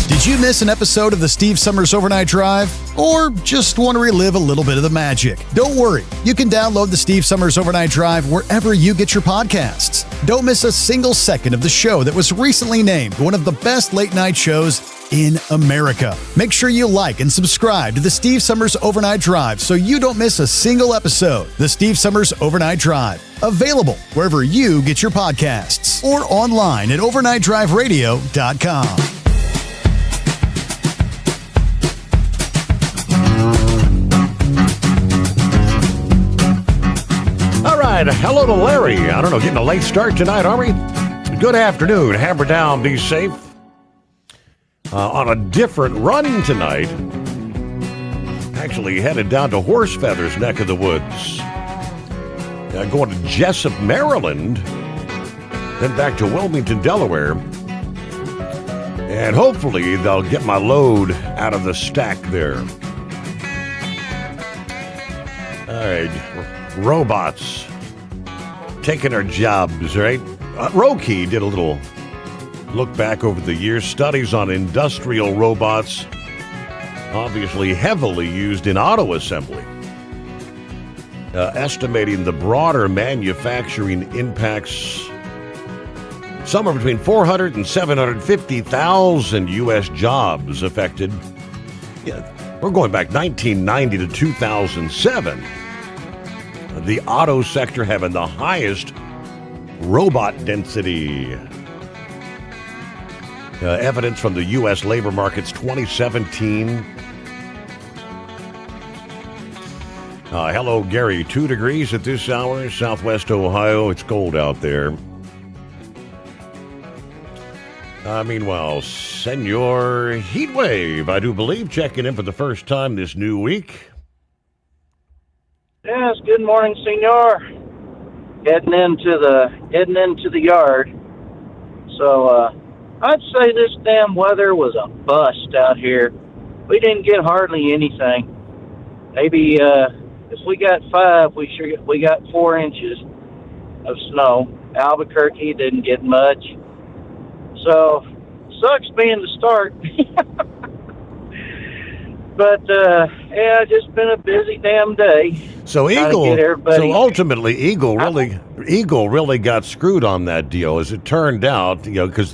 Did you miss an episode of the Steve Summers Overnight Drive? Or just want to relive a little bit of the magic? Don't worry. You can download the Steve Summers Overnight Drive wherever you get your podcasts. Don't miss a single second of the show that was recently named one of the best late-night shows in America. Make sure you like and subscribe to the Steve Summers Overnight Drive so you don't miss a single episode. The Steve Summers Overnight Drive. Available wherever you get your podcasts or online at overnightdriveradio.com. Hello to Larry. I don't know, getting a late start tonight, are we? Good afternoon. Hammer down, be safe. On a different run tonight. Actually headed down to Horse Feathers neck of the woods. Going to Jessup, Maryland. Then back to Wilmington, Delaware. And hopefully they'll get my load out of the stack there. All right. Robots. Taking our jobs, right? Roki did a little look back over the years. Studies on industrial robots, obviously heavily used in auto assembly. Estimating the broader manufacturing impacts somewhere between 400 and 750,000 U.S. jobs affected. Yeah, we're going back 1990 to 2007. The auto sector having the highest robot density. Evidence from the U.S. labor markets 2017. Hello, Gary. 2 degrees at this hour, Southwest Ohio. It's cold out there. Meanwhile, Senor Heatwave, I do believe, checking in for the first time this new week. Yes, good morning, Senor. Heading into the yard. So I'd say this damn weather was a bust out here. We didn't get hardly anything. Maybe if we got 5, we got 4 inches of snow. Albuquerque didn't get much. So sucks being the start. But yeah, just been a busy damn day. So ultimately, Eagle really got screwed on that deal, as it turned out. Because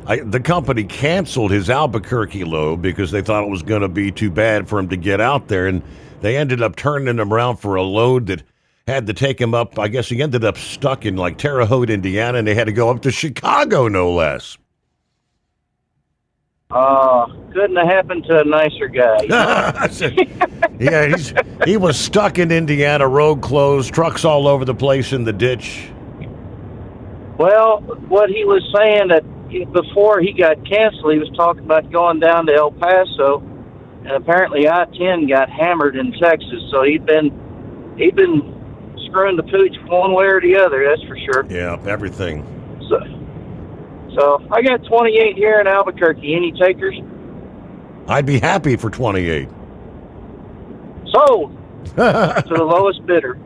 the company canceled his Albuquerque load because they thought it was going to be too bad for him to get out there, and they ended up turning him around for a load that had to take him up. I guess he ended up stuck in like Terre Haute, Indiana, and they had to go up to Chicago, no less. Couldn't have happened to a nicer guy. Yeah, he was stuck in Indiana, road closed, trucks all over the place in the ditch. Well, what he was saying that before he got canceled, he was talking about going down to El Paso, and apparently I-10 got hammered in Texas, so he'd been screwing the pooch one way or the other, that's for sure. Yeah, everything. So I got 28 here in Albuquerque. Any takers? I'd be happy for 28. Sold to the lowest bidder.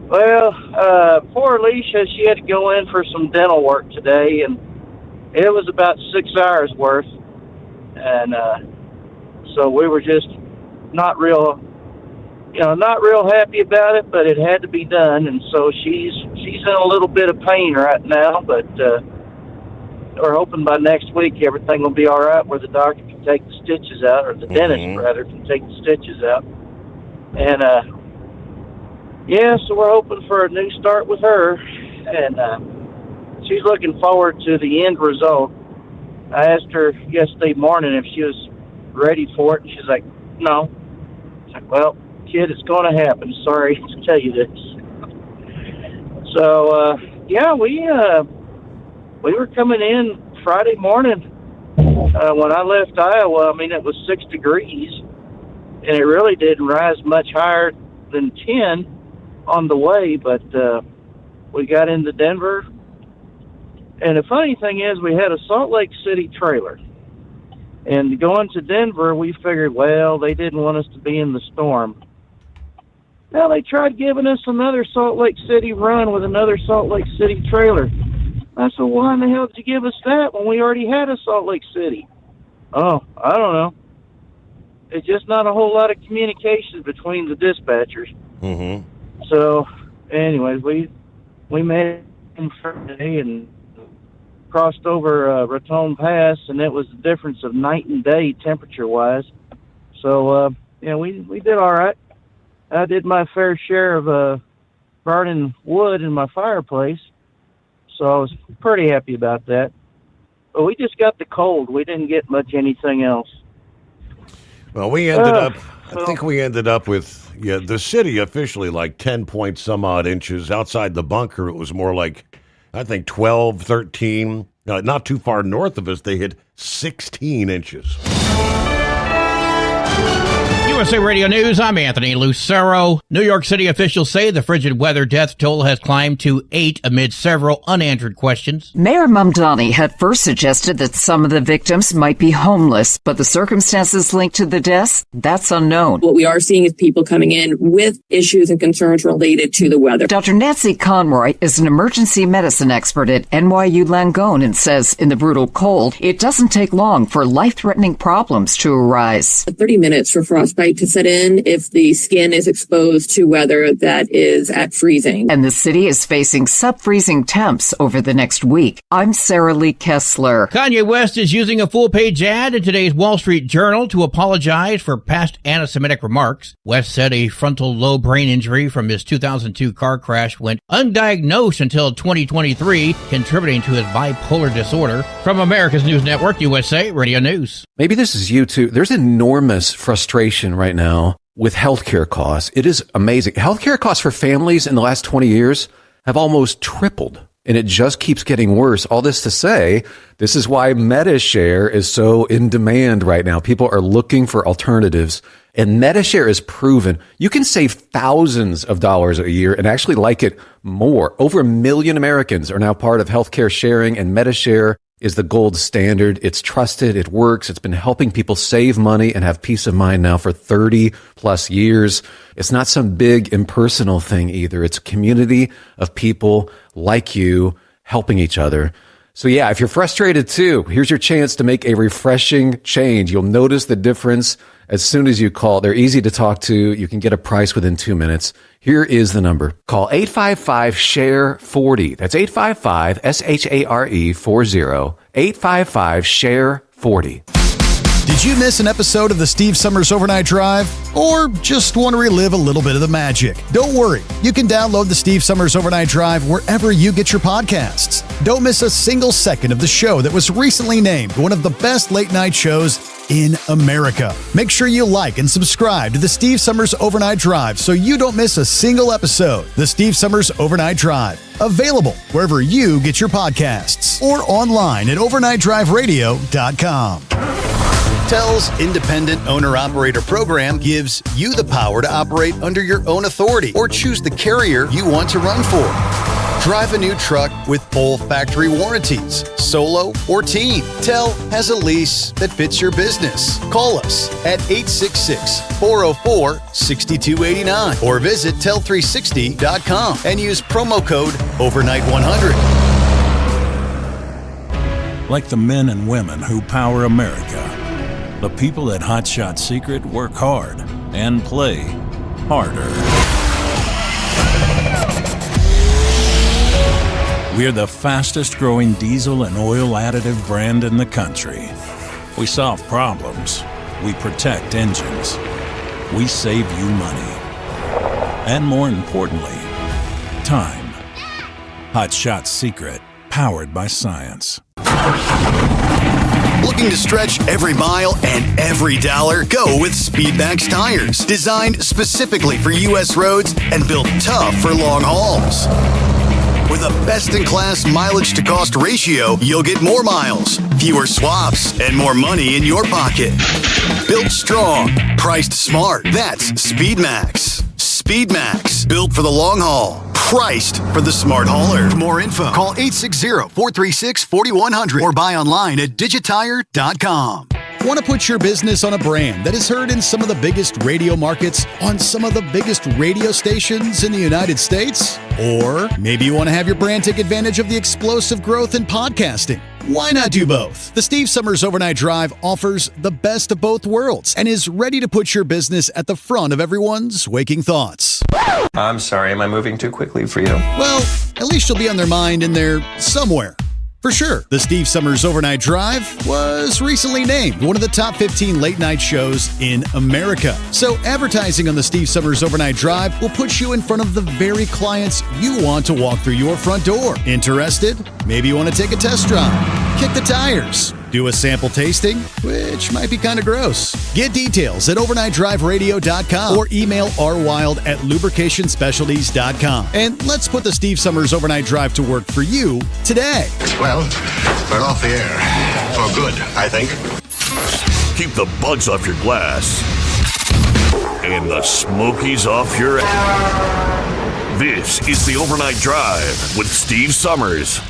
Well, poor Alicia, she had to go in for some dental work today, and it was about 6 hours worth. And so we were just not real happy about it, but it had to be done. And so she's in a little bit of pain right now, but we're hoping by next week everything will be all right, where the doctor can take the stitches out, or the dentist rather can take the stitches out. And yeah, so we're hoping for a new start with her, and she's looking forward to the end result. I asked her yesterday morning if she was ready for it, and she's like, no. I was like, well, kid, it's going to happen. Sorry to tell you this. So, yeah, we were coming in Friday morning, when I left Iowa, I mean, it was 6 degrees, and it really didn't rise much higher than 10 on the way, but we got into Denver. And the funny thing is, we had a Salt Lake City trailer. And going to Denver, we figured, well, they didn't want us to be in the storm. Now, they tried giving us another Salt Lake City run with another Salt Lake City trailer. I said, why in the hell did you give us that when we already had a Salt Lake City? Oh, I don't know. It's just not a whole lot of communication between the dispatchers. Mm-hmm. So, anyways, we made it Friday and crossed over Raton Pass, and it was the difference of night and day temperature-wise. So, we did all right. I did my fair share of burning wood in my fireplace, so I was pretty happy about that. But we just got the cold. We didn't get much anything else. Well, we ended up, I think we ended up with, the city officially like 10 point some odd inches. Outside the bunker, it was more like, I think 12, 13. Not too far north of us, they hit 16 inches. USA Radio News, I'm Anthony Lucero. New York City officials say the frigid weather death toll has climbed to 8 amid several unanswered questions. Mayor Mamdani had first suggested that some of the victims might be homeless, but the circumstances linked to the deaths, that's unknown. What we are seeing is people coming in with issues and concerns related to the weather. Dr. Nancy Conroy is an emergency medicine expert at NYU Langone and says in the brutal cold, it doesn't take long for life-threatening problems to arise. 30 minutes for frostbite to set in if the skin is exposed to weather that is at freezing. And the city is facing sub-freezing temps over the next week. I'm Sarah Lee Kessler. Kanye West is using a full-page ad in today's Wall Street Journal to apologize for past anti-Semitic remarks. West said a frontal lobe brain injury from his 2002 car crash went undiagnosed until 2023, contributing to his bipolar disorder. From America's News Network, USA Radio News. Maybe this is you too. There's enormous frustration right now with healthcare costs. It is amazing. Healthcare costs for families in the last 20 years have almost tripled, and it just keeps getting worse. All this to say, this is why MediShare is so in demand right now. People are looking for alternatives, and MediShare is proven. You can save thousands of dollars a year and actually like it more. Over 1 million Americans are now part of healthcare sharing, and MediShare is the gold standard. It's trusted. It works. It's been helping people save money and have peace of mind now for 30 plus years. It's not some big impersonal thing either. It's a community of people like you helping each other. So yeah, if you're frustrated too, here's your chance to make a refreshing change. You'll notice the difference as soon as you call. They're easy to talk to. You can get a price within 2 minutes. Here is the number. Call 855-SHARE-40. That's 855-SHARE-40. 855-SHARE-40. Did you miss an episode of the Steve Summers Overnight Drive? Or just want to relive a little bit of the magic? Don't worry. You can download the Steve Summers Overnight Drive wherever you get your podcasts. Don't miss a single second of the show that was recently named one of the best late night shows in America. Make sure you like and subscribe to the Steve Summers Overnight Drive so you don't miss a single episode. The Steve Summers Overnight Drive. Available wherever you get your podcasts or online at overnightdriveradio.com. TEL's Independent Owner-Operator Program gives you the power to operate under your own authority or choose the carrier you want to run for. Drive a new truck with full factory warranties, solo or team. TEL has a lease that fits your business. Call us at 866-404-6289 or visit tel360.com and use promo code OVERNIGHT100. Like the men and women who power America, the people at Hot Shot Secret work hard and play harder. We're the fastest growing diesel and oil additive brand in the country. We solve problems. We protect engines. We save you money. And more importantly, time. Hot Shot Secret, powered by science. Looking to stretch every mile and every dollar? Go with Speedmax tires, designed specifically for U.S. roads and built tough for long hauls. With a best-in-class mileage-to-cost ratio, you'll get more miles, fewer swaps, and more money in your pocket. Built strong, priced smart. That's SpeedMax. SpeedMax, built for the long haul, priced for the smart hauler. For more info, call 860-436-4100 or buy online at digitire.com. Want to put your business on a brand that is heard in some of the biggest radio markets on some of the biggest radio stations in the United States? Or maybe you want to have your brand take advantage of the explosive growth in podcasting. Why not do both? The Steve Summers Overnight Drive offers the best of both worlds and is ready to put your business at the front of everyone's waking thoughts. I'm sorry, am I moving too quickly for you? Well, at least you'll be on their mind in there somewhere. For sure, the Steve Summers Overnight Drive was recently named one of the top 15 late-night shows in America. So advertising on the Steve Summers Overnight Drive will put you in front of the very clients you want to walk through your front door. Interested? Maybe you want to take a test drive, kick the tires, do a sample tasting, which might be kind of gross. Get details at overnightdriveradio.com or email rwild@lubricationspecialties.com. And let's put the Steve Summers Overnight Drive to work for you today. Well, we're off the air. For good, I think. Keep the bugs off your glass and the smokies off your ass. This is the Overnight Drive with Steve Summers.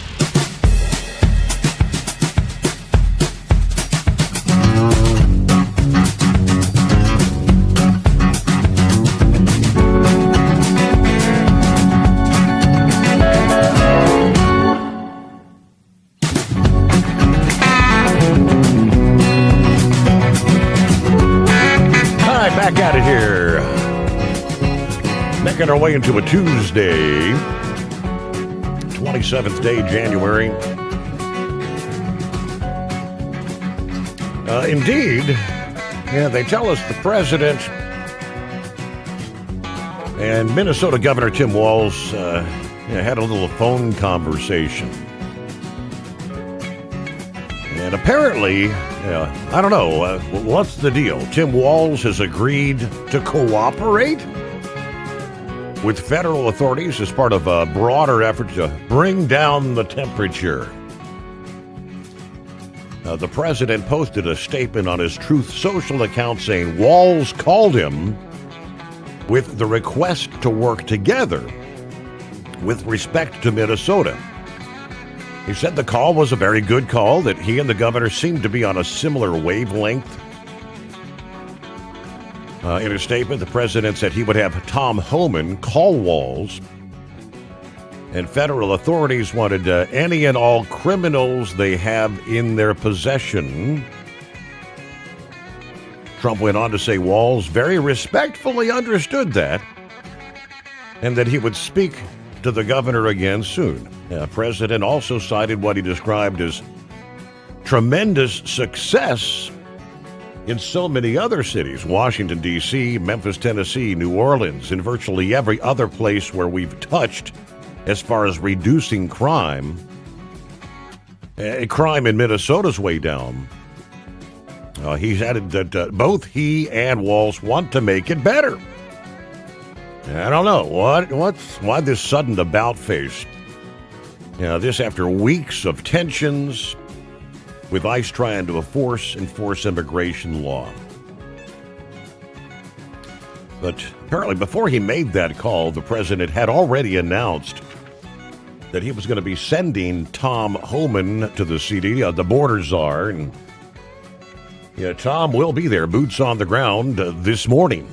Back at it here. Making our way into a Tuesday, 27th day, January. Indeed, yeah, they tell us the president and Minnesota Governor Tim Walz had a little phone conversation. And apparently, I don't know, what's the deal? Tim Walz has agreed to cooperate with federal authorities as part of a broader effort to bring down the temperature. The president posted a statement on his Truth Social account saying Walz called him with the request to work together with respect to Minnesota. He said the call was a very good call, that he and the governor seemed to be on a similar wavelength. In a statement, the president said he would have Tom Homan call Walz, and federal authorities wanted any and all criminals they have in their possession. Trump went on to say Walz very respectfully understood that, and that he would speak to the governor again soon. The president also cited what he described as tremendous success in so many other cities: Washington, D.C., Memphis, Tennessee, New Orleans, and virtually every other place where we've touched as far as reducing crime. Crime in Minnesota's way down. He's added that both he and Walz want to make it better. I don't know. Why this sudden about-face? This after weeks of tensions with ICE trying to enforce immigration law. But apparently before he made that call, the president had already announced that he was going to be sending Tom Homan to the CD, the border czar. And Tom will be there, boots on the ground, this morning.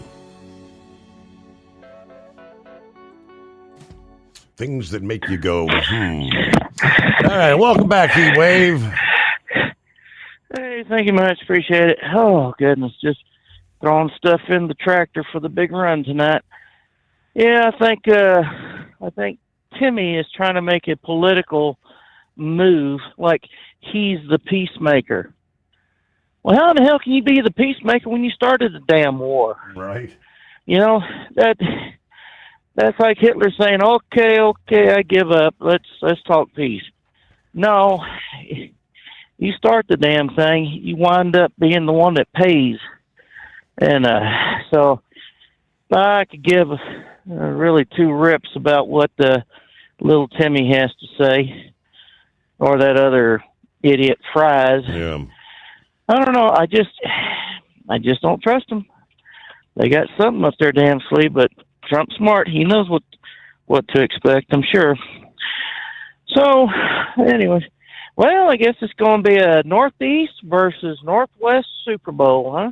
Things that make you go, All right, welcome back, Heat Wave. Hey, thank you much. Appreciate it. Oh, goodness. Just throwing stuff in the tractor for the big run tonight. Yeah, I think Timmy is trying to make a political move like he's the peacemaker. Well, how in the hell can you be the peacemaker when you started the damn war? Right. That's like Hitler saying, okay, I give up. Let's talk peace. No, you start the damn thing, you wind up being the one that pays. And so if I could give really two rips about what the little Timmy has to say, or that other idiot Fries. Yeah. I don't know. I just don't trust them. They got something up their damn sleeve, but Trump's smart. He knows what to expect, I'm sure. So, anyway, well, I guess it's going to be a Northeast versus Northwest Super Bowl, huh?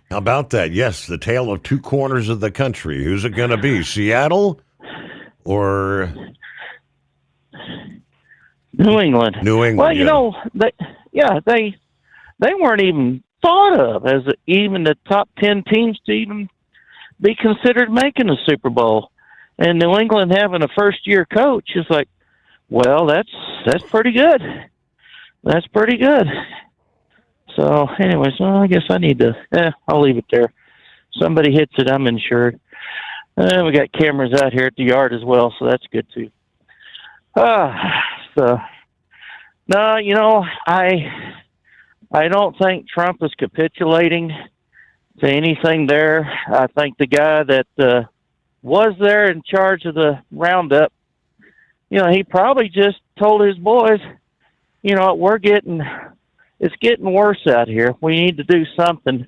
How about that? Yes, the tale of two corners of the country. Who's it going to be? Seattle or New England? New England. Well, you know, they weren't even thought of as even the top 10 teams to even be considered making a Super Bowl. And New England having a first-year coach is like, well, that's pretty good. That's pretty good. So, anyways, well, I guess I need to. I'll leave it there. Somebody hits it, I'm insured. We got cameras out here at the yard as well, so that's good too. So, no, you know, I don't think Trump is capitulating to anything there. I think the guy that was there in charge of the roundup, you know, he probably just told his boys, you know, it's getting worse out here. We need to do something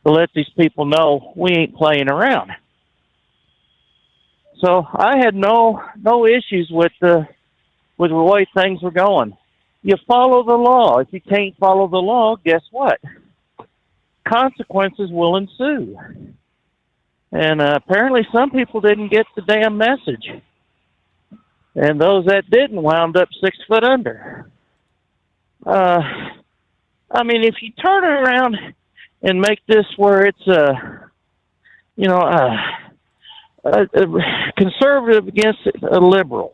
to let these people know we ain't playing around. So I had no issues with the way things were going. You follow the law. If you can't follow the law, guess what? Consequences will ensue. And apparently some people didn't get the damn message. And those that didn't wound up 6 foot under. I mean, if you turn it around and make this where it's a conservative against a liberal,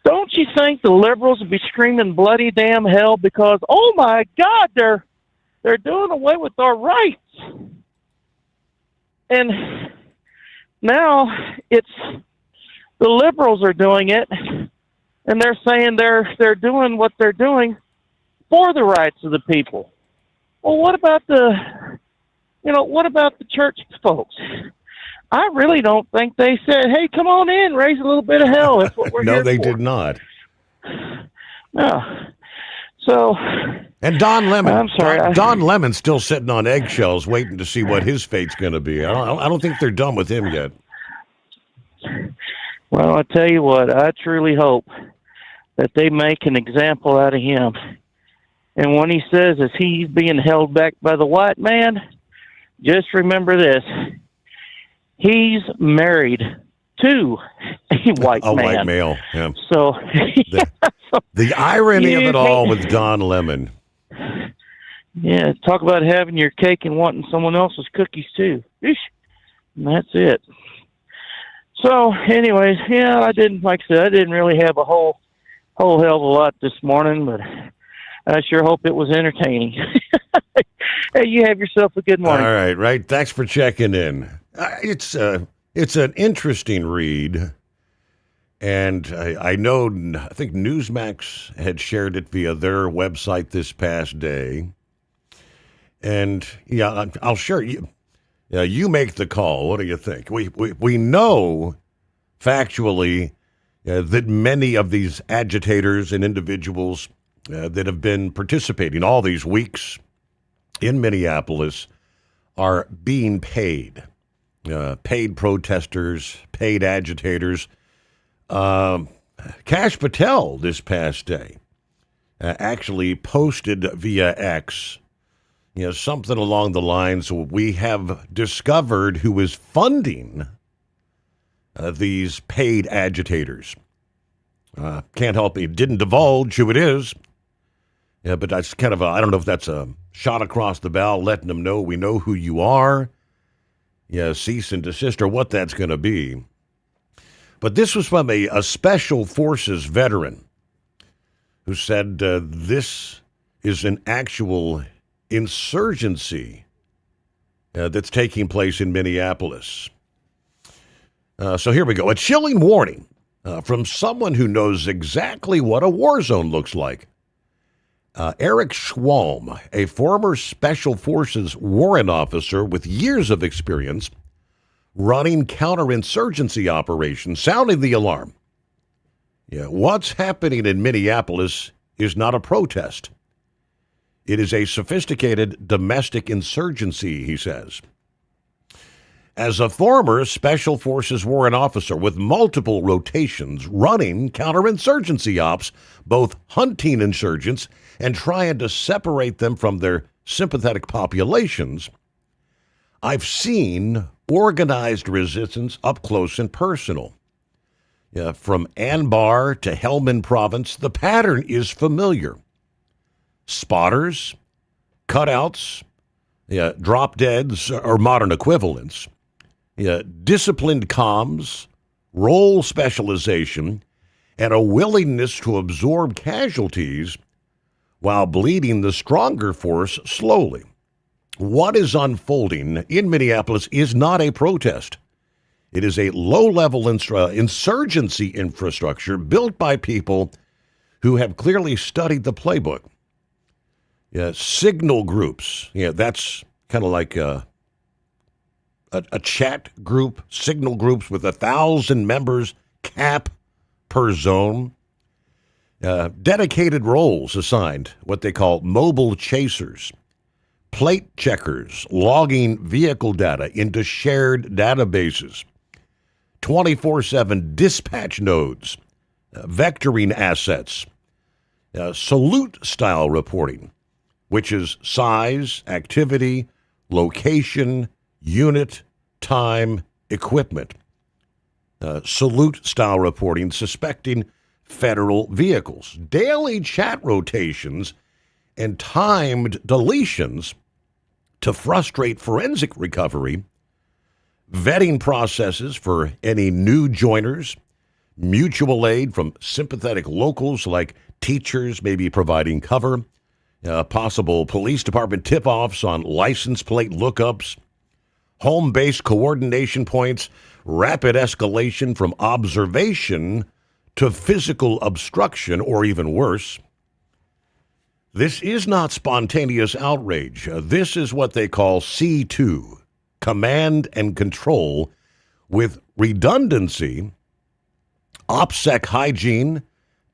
don't you think the liberals would be screaming bloody damn hell because, oh my God, they're doing away with our rights? And now it's the liberals are doing it, and they're saying they're doing what they're doing for the rights of the people. Well, what about the church folks? I really don't think they said, hey, come on in, raise a little bit of hell. That's what we're no, here they for. did not. No. So. And Don Lemon. I'm sorry. Don Lemon's still sitting on eggshells waiting to see what his fate's going to be. I don't think they're done with him yet. Well, I tell you what, I truly hope that they make an example out of him. And when he says as he's being held back by the white man, just remember this. He's married to a white man. A white male, yeah. So, the irony of it all with Don Lemon. Yeah, talk about having your cake and wanting someone else's cookies too. Eesh. And that's it. So, anyways, yeah, I didn't really have a whole hell of a lot this morning, but I sure hope it was entertaining. Hey, you have yourself a good morning. All right. Thanks for checking in. It's an interesting read, and I think Newsmax had shared it via their website this past day. And yeah, I'll share you. You make the call. What do you think? We know factually that many of these agitators and individuals that have been participating all these weeks in Minneapolis are being paid. Paid protesters, paid agitators. Kash Patel this past day actually posted via X, something along the lines of, we have discovered who is funding these paid agitators. Can't help it. Didn't divulge who it is. Yeah, but that's kind of I don't know if that's a shot across the bow, letting them know we know who you are. Yeah, cease and desist, or what that's going to be. But this was from a Special Forces veteran who said this is an actual insurgency that's taking place in Minneapolis. So here we go. A chilling warning from someone who knows exactly what a war zone looks like. Eric Schwalm, a former Special Forces warrant officer with years of experience, running counterinsurgency operations, sounding the alarm. Yeah, what's happening in Minneapolis is not a protest. It is a sophisticated domestic insurgency, he says. As a former Special Forces warrant officer with multiple rotations running counterinsurgency ops, both hunting insurgents and trying to separate them from their sympathetic populations, I've seen organized resistance up close and personal. From Anbar to Helmand Province, the pattern is familiar. Spotters, cutouts, drop deads or modern equivalents, disciplined comms, role specialization, and a willingness to absorb casualties while bleeding the stronger force slowly. What is unfolding in Minneapolis is not a protest. It is a low-level insurgency infrastructure built by people who have clearly studied the playbook. Signal groups, that's kind of like a chat group, signal groups with 1,000 members cap per zone. Dedicated roles assigned, what they call mobile chasers, plate checkers, logging vehicle data into shared databases, 24/7 dispatch nodes, vectoring assets, salute-style reporting, which is size, activity, location, unit, time, equipment. Salute-style reporting suspecting federal vehicles, daily chat rotations, and timed deletions to frustrate forensic recovery, vetting processes for any new joiners, mutual aid from sympathetic locals like teachers maybe providing cover, possible police department tip-offs on license plate lookups, home-based coordination points, rapid escalation from observation to physical obstruction or even worse. This is not spontaneous outrage. This is what they call C2, command and control, with redundancy, OPSEC hygiene,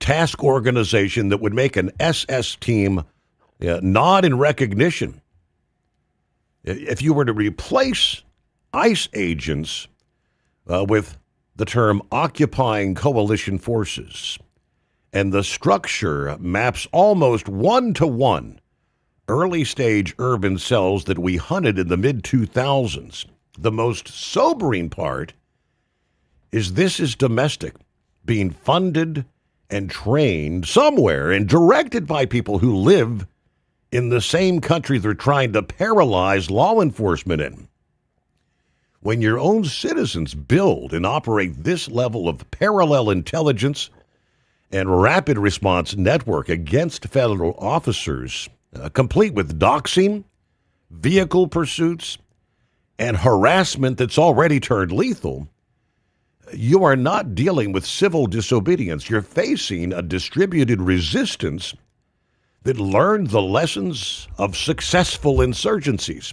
task organization that would make an SS team nod in recognition. If you were to replace ICE agents with the term occupying coalition forces, and the structure maps almost one-to-one early-stage urban cells that we hunted in the mid-2000s. The most sobering part is this is domestic, being funded and trained somewhere and directed by people who live in the same country they're trying to paralyze law enforcement in. When your own citizens build and operate this level of parallel intelligence and rapid response network against federal officers, complete with doxing, vehicle pursuits, and harassment that's already turned lethal, you are not dealing with civil disobedience. You're facing a distributed resistance that learned the lessons of successful insurgencies.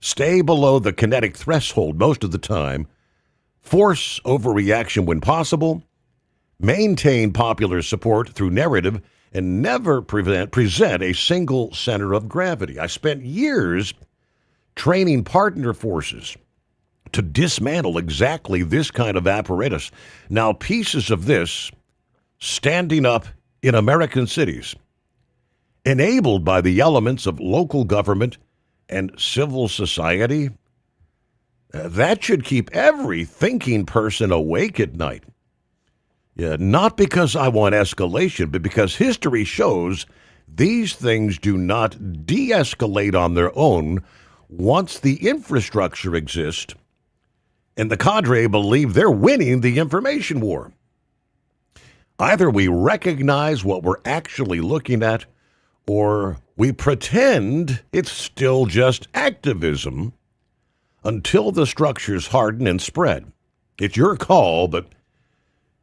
Stay below the kinetic threshold most of the time, force overreaction when possible, maintain popular support through narrative, and never present a single center of gravity. I spent years training partner forces to dismantle exactly this kind of apparatus. Now, pieces of this standing up in American cities, enabled by the elements of local government and civil society, that should keep every thinking person awake at night. Not because I want escalation, but because history shows these things do not de-escalate on their own once the infrastructure exists and the cadre believe they're winning the information war. Either we recognize what we're actually looking at, or we pretend it's still just activism until the structures harden and spread. It's your call, but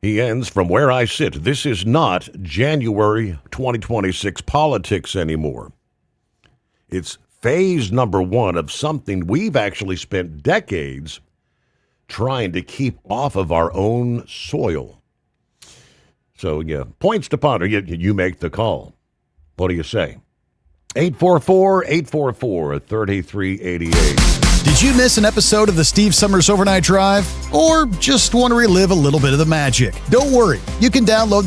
he ends, from where I sit, this is not January 2026 politics anymore. It's phase number one of something we've actually spent decades trying to keep off of our own soil. So, yeah, points to ponder. You make the call. What do you say? 844-844-3388. Did you miss an episode of the Steve Sommers Overnight Drive? Or just want to relive a little bit of the magic? Don't worry. You can download